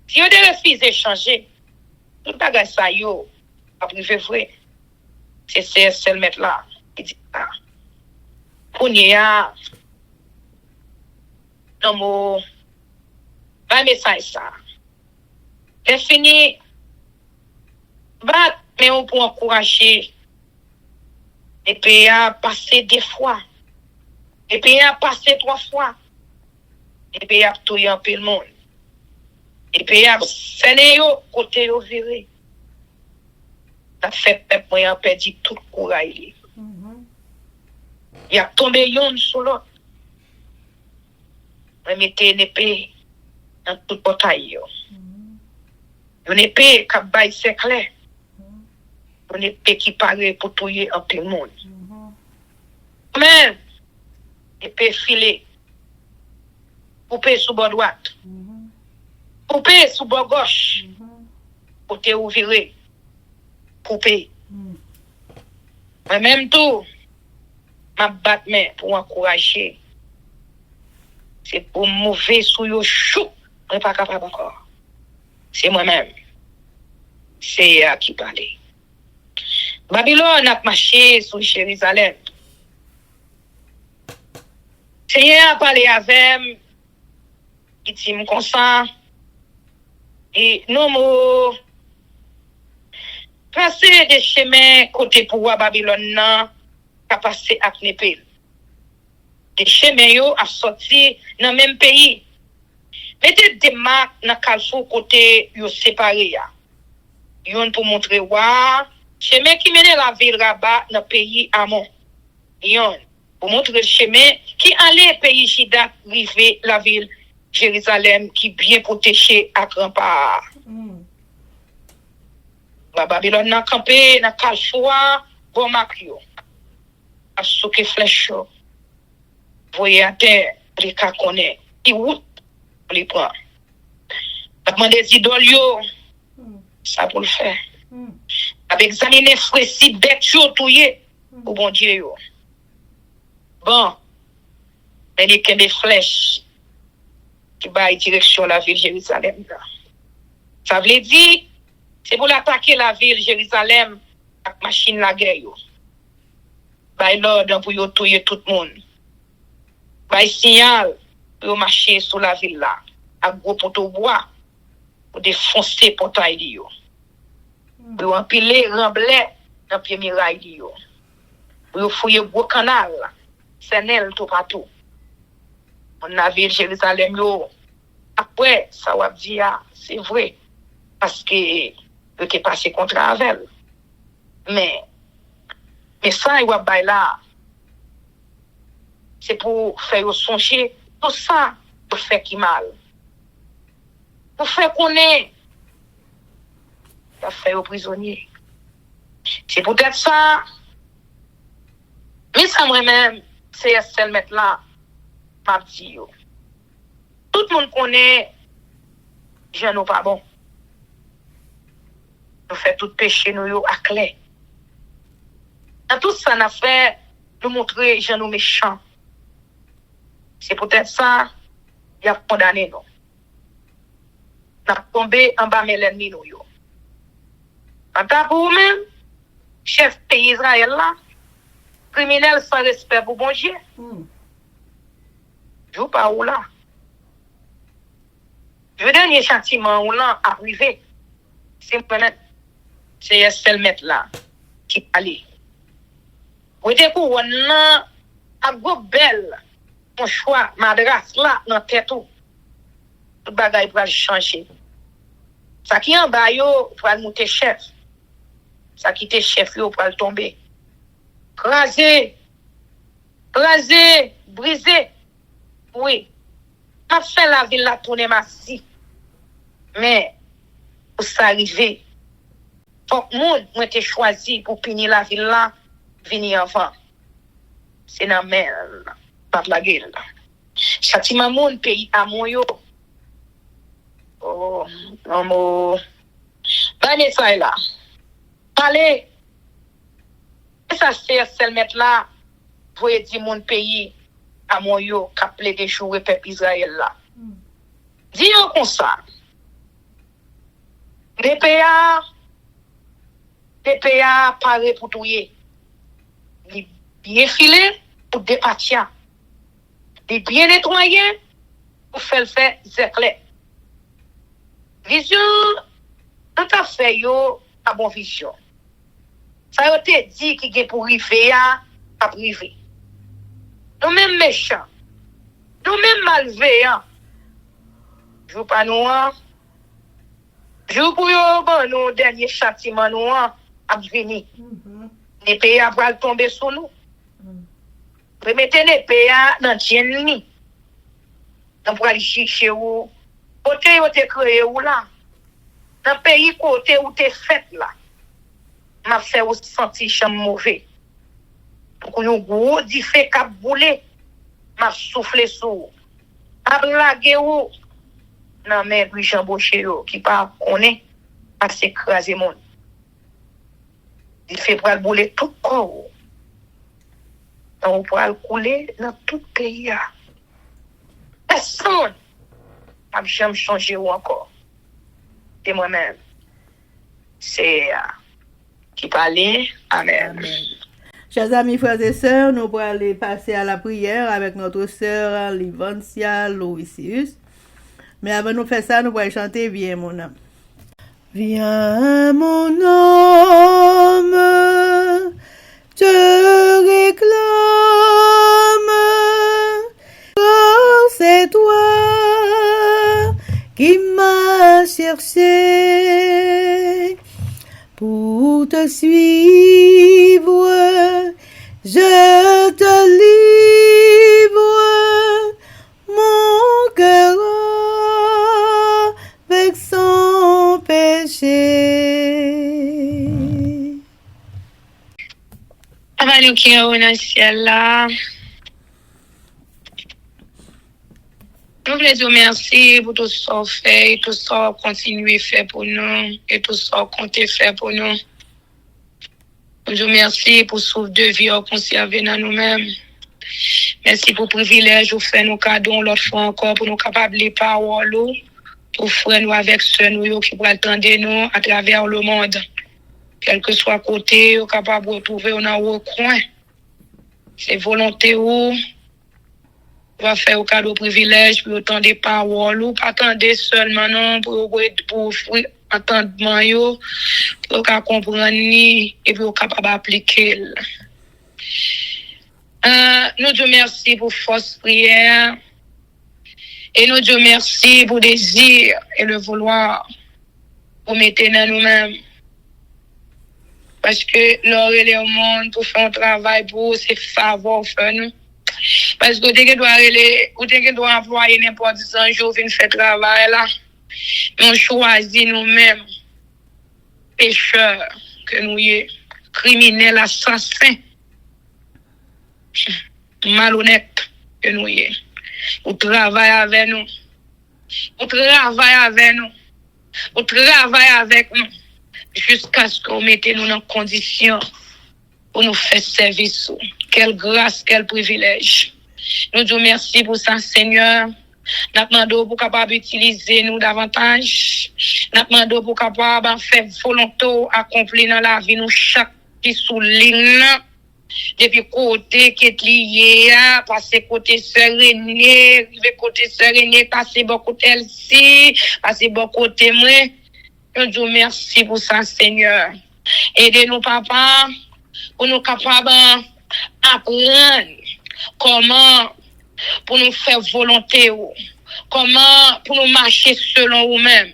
B: Si yo de refuse changer, tout bagage ça yo a privé vrai. C'est CSL mettre là qui dit ça. Pour nia non mo pas message ça. C'est fini. Mais on peut encourager les pays à passer 2 fois, les pays à passer 3 fois, les pays à tout y en le monde, les pays à s'ennuyer côté au viré. Ça fait peuple moyen perdu tout courage. Il y a tombé yon sur l'autre. On mettait une épée dans toute bataille. Une épée qui baille c'est clair. Une épée qui paraît pour tuer un peu le monde. Mais, épée filée, coupée sous bord droite, coupée sous bord gauche, côté ou viré, coupée. Mais même tout, ma batte main pour encourager, c'est pour mauvais sous yo chou, on n'est pas capable encore. C'est moi-même. C'est à qui parler. Babylone a marché sur Jérusalem. Seigneur a parlé avec il dit comme ça. Et nous mo passer des chemins côté pouvoir Babylone nan a passer à Népel. Des chemins yo a sorti dans même pays. Mettez des marques dans Carrefour côté yo séparé ya. Yon pour montrer wa chemin qui mène la ville Rabat dans le pays Amon. Yon pour montrer le chemin qui allait pays Juda river la ville Jérusalem qui bien protégée à grand part. Babylone n'a campé dans Carrefour bon Macrio. A souke flèche. Voyez à terre les cas connaît. Qui route pour les prendre. Demander des idoles yo. Ça pour le faire. Avec examiner si bête yo touyer au bon Dieu yo. Bon. Mais il y a des flèches qui baillent direction la ville Jérusalem. Ça veut dire c'est pour attaquer la ville Jérusalem avec machine la guerre yo. Bail l'ordre pour yo touyer tout le monde. Bail signal pour marcher sur la ville là avec gros poteau bois pour défoncer portail yo. Pour empiler remblai dans pied muraille yo. Pour fouiller gros canal Senel tout partout. On a vu Jérusalem yo. Après ça va dire c'est vrai parce que peut passé contre avec. Mais Mais ça, il va bailler là. C'est pour faire songer tout ça, pour faire qui mal. Pour faire qu'on est, pour faire prisonnier. C'est peut-être ça. Mais ça, moi-même, c'est celle mettre là, ma petite. Tout le monde connaît, je n'ai pas bon. Nous faisons tout péché, nous, à clé. Dans tout ça, nous avons fait, nous montrer, je nous méchants. C'est peut-être ça, il a condamné nous. Nous avons tombé en bas de l'ennemi, nous. Maintenant, pour vous-même, chef pays Israël là, criminel sans respect pour bon Dieu. Je vous parle où là. Le dernier châtiment où là arrivé, c'est celle mettre là qui parle. Vous êtes pour on a un gros belle mon choix madras là dans tête tout. Tout bagage va changer. Ça qui en bas yo va monter chef. Ça qui était chef yo va tomber. Crasé, brisé. Oui. A fait la ville la tourner massi. Mais pour ça arriver, faut que monde moi été choisi pour punir la ville là, venir avant. C'est dans mer, pas la gueule. Châtiment monde pays à mon yo. Oh, non mo. Banné ça là. Allez. Ça c'est celle mettre là, pour dire mon pays à mon yo qu'appelé des jours peuple Israël là. Dis-yo comme ça. Les PA paré pour touyer. Les bien filés pour départir. Les bien nettoyer pour faire zéclé. Vision, tout à fait yo à bon vision. Ça a été dit qu'il est pour arriver à priver. Nous-mêmes méchants, nous-mêmes malveillants, je veux pas nous, je veux pour nous, dernier châtiment, nous, à venir. Les pays vont tomber sur nous. Remettez les pays dans le ennemi. Nous pourrons aller chercher où, côté où tu es créé ou là, dans le pays côté où tu es fait là. M'a fait aussi sentir chambre mauvais. Pour qu'on gros di fait cap bouler, m'a soufflé sous. A blagué ou non mais lui jambouché yo qui pas connaît pas s'écraser monde. Il fait pour bouler tout corps. On pourra le couler dans tout pays. Personne n'a jamais changé ou encore. C'est moi-même. C'est qui parlait. Amen.
A: Amen. Chers amis, frères et sœurs, nous pourrons aller passer à la prière avec notre sœur Livancia Louisius. Mais avant de faire ça, nous pourrons chanter Viens mon âme. Viens mon âme, je réclame, car c'est toi qui m'as cherché. Pour te suivre, je te livre mon cœur avec son péché.
B: Avant nous qui est dans le ciel là, nous voulons dire merci pour tout ce qu'on fait, tout ce qu'on continue à faire pour nous, et tout ce qu'on compte faire pour nous. Nous disons merci pour ce de vie qu'on conserve dans nous-mêmes. Merci pour le privilège de faire nos cadeaux l'autre fois encore, pour nous capables de paroles, pour faire nous avec ceux nous qui pourraient attendre nous à travers le monde. Quel que soit côté, nous capables de retrouver dans nos coins. C'est volonté où va faire au cadeau privilège pour autant des paroles ou pas attendre seulement non pour entendement yo pour comprendre ni et pour capable appliquer. Nous Dieu merci pour force prière et nous Dieu merci pour désir et le vouloir pour mettre dans nous-mêmes. Parce que l'or et le monde pour faire un travail pour se faveur faire nous. Parce que tu dois employer n'importe 100 jours pour faire travail là. On choisit nous-mêmes, pécheurs que nous sommes, criminels, assassins, malhonnêtes que nous sommes. On travaille avec nous. On travaille avec nous. On travaille avec nous. Jusqu'à ce qu'on mette nous dans condition pour nous faire service. Quelle grâce, quel privilège. Nous disons merci pour ça, Seigneur. Nous demandons pour capable utiliser nous davantage. Nous demandons pour capable faire volonté accomplir dans la vie nous chaque qui souligne. Depuis côté qui est lié, passer côté Serené, côté Serené, passer bon côté Elsie, passer bon côté moi. Nous disons merci pour ça, Seigneur. Aidez-nous, papa, pour nous capables d'apprendre comment pour nous faire volonté, comment pour nous marcher selon nous-mêmes,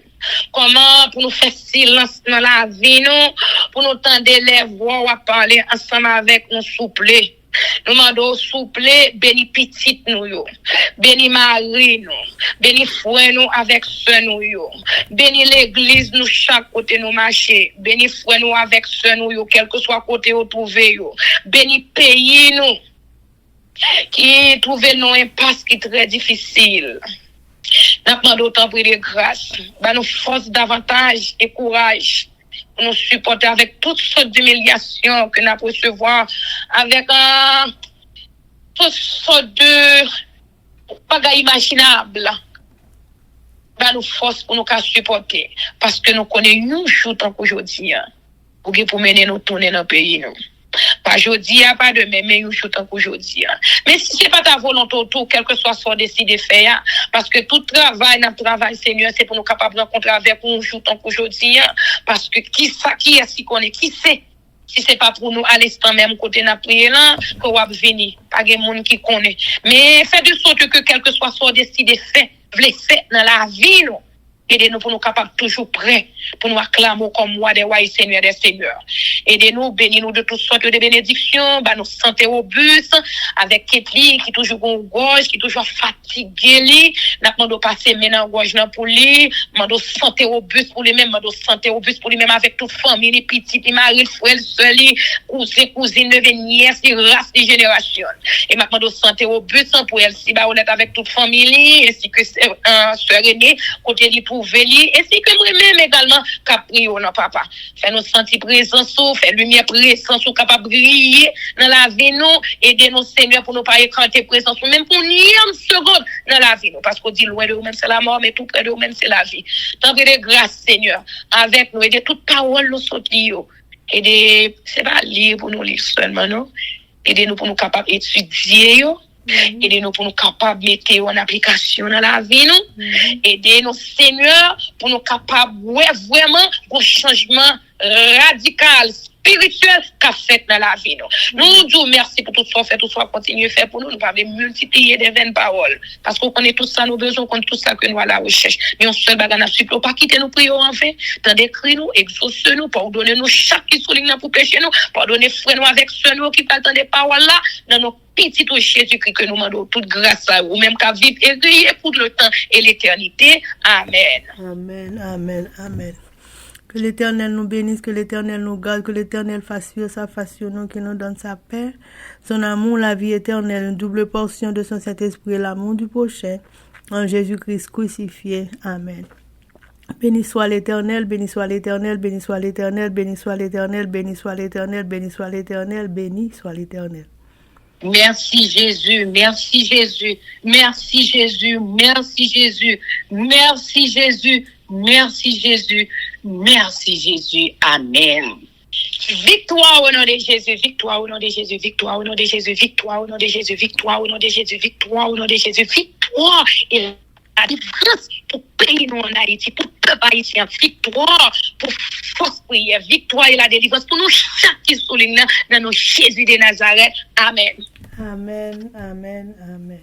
B: comment pour nous faire silence dans la vie, nous, pour nous tendre les voix ou parler ensemble avec nous souple. Nous demandons souple, béni petite nous yo, béni Marie nous, béni frère nous avec soeur nous yo, béni l'église nous chaque côté nous marcher, béni frère nous avec soeur nous yo, quel que soit côté où trouver yo, béni pays nous qui trouve nos impasse qui très difficile. Nous demandons autant de grâce, bah nous force davantage et courage. Nous supporter avec toutes sortes d'humiliations que nous recevoir, avec toutes sortes de bagages imaginables. Bah, nous force pour nous supporter. Parce que nous connaissons un jour tant qu'aujourd'hui, pour mener nous tourner dans le pays. Nous. Pas aujourd'hui, pas demain, mais un jour tant qu'aujourd'hui. Mais si ce n'est pas ta volonté autour, quel que soit ce qu'on décide de faire, parce que tout travail, notre travail, Seigneur, c'est pour nous capables de rencontrer avec nous un jour tant qu'aujourd'hui. Parce que qui est si qu'on est, qui sait? Si c'est pas pour nous à l'instant même côté n'a prié là, qu'on va venir. Pas de monde qui connaît. Mais faites de sorte que quel que soit ce qu'on décide de faire, voulez faire dans la vie, nous. Aidez-nous pour nous capables toujours prêts pour nous acclamer comme roi des rois et seigneur des seigneurs. Aidez-nous, bénis-nous de toutes sortes de bénédictions, bah nous santé robuste avec Ketli qui toujours en gorge, qui toujours fatigué, n'a pas de passer maintenant gorge pour lui, mando santé robuste pour lui-même, mando santé robuste pour lui-même avec toute famille, les petits, les maris, frères, sœurs, cousines, neveux, nièces, races de génération. Et maintenant de santé robuste pour elle si bah on est avec toute famille ainsi que sœur René côté lui pour Véli, ainsi que moi-même également, caprio, non, papa. Fait nous sentir présence, fait lumière présence, capable de briller dans la vie, nous, aider nos seigneurs pour nous pas écraser présence, même pour une seconde dans la vie, nous, parce qu'on dit loin de nous-mêmes, c'est la mort, mais tout près de nous-mêmes, c'est la vie. Tant que de grâce, Seigneur, avec nous, aider toute parole, nous, sortir, aider, c'est pas lire pour nous lire seulement, non? Aider nous pour nous capables d'étudier, aidez-nous pour nous capables de mettre en application dans la vie, nous. Aidez-nous, Seigneur, pour nous capables, vraiment, un changement radical, spirituel, qu'a fait dans la vie, nous. Nous disons merci pour tout ce qu'on fait, tout ce qu'on continue à faire pour nous. Nous pouvons multiplier des vaines paroles. Parce qu'on connaît tout ça, nous besoin, on connaît tout ça que nous à la recherche. Mais on se bagage à suivre, pas quitter nous prions en vain. Tant d'écrire nous, exaucer nous, pardonner nous chaque qui souligne pour pécher nous, pardonner frère nous avec ceux nous qui parlent des paroles là, dans nos petit Jésus-Christ que nous demandons toute grâce à vous, même qu'à vivre et rire pour le temps et l'éternité. Amen.
A: Amen, amen, amen. Que l'Éternel nous bénisse, que l'Éternel nous garde, que l'Éternel fasse sur sa face sur nous, qu'il nous donne sa paix, son amour, la vie éternelle, une double portion de son Saint-Esprit et l'amour du prochain, en Jésus-Christ crucifié. Amen. Béni soit l'Éternel, béni soit l'Éternel, béni soit l'Éternel, béni soit l'Éternel, béni soit l'Éternel, béni soit l'Éternel, béni soit l'Éternel.
B: Merci Jésus, merci Jésus, merci Jésus, merci Jésus, merci Jésus, merci Jésus, merci Jésus. Amen. Victoire au nom de Jésus, victoire au nom de Jésus, victoire au nom de Jésus, victoire au nom de Jésus, victoire au nom de Jésus, victoire au nom de Jésus, victoire et la défense pour pays nous en Haïti, pour le peuple haïtien, victoire pour force prière, victoire et la délivrance pour nous chaque qui souligne dans nos Jésus de Nazareth. Amen.
A: Amen, amen, amen.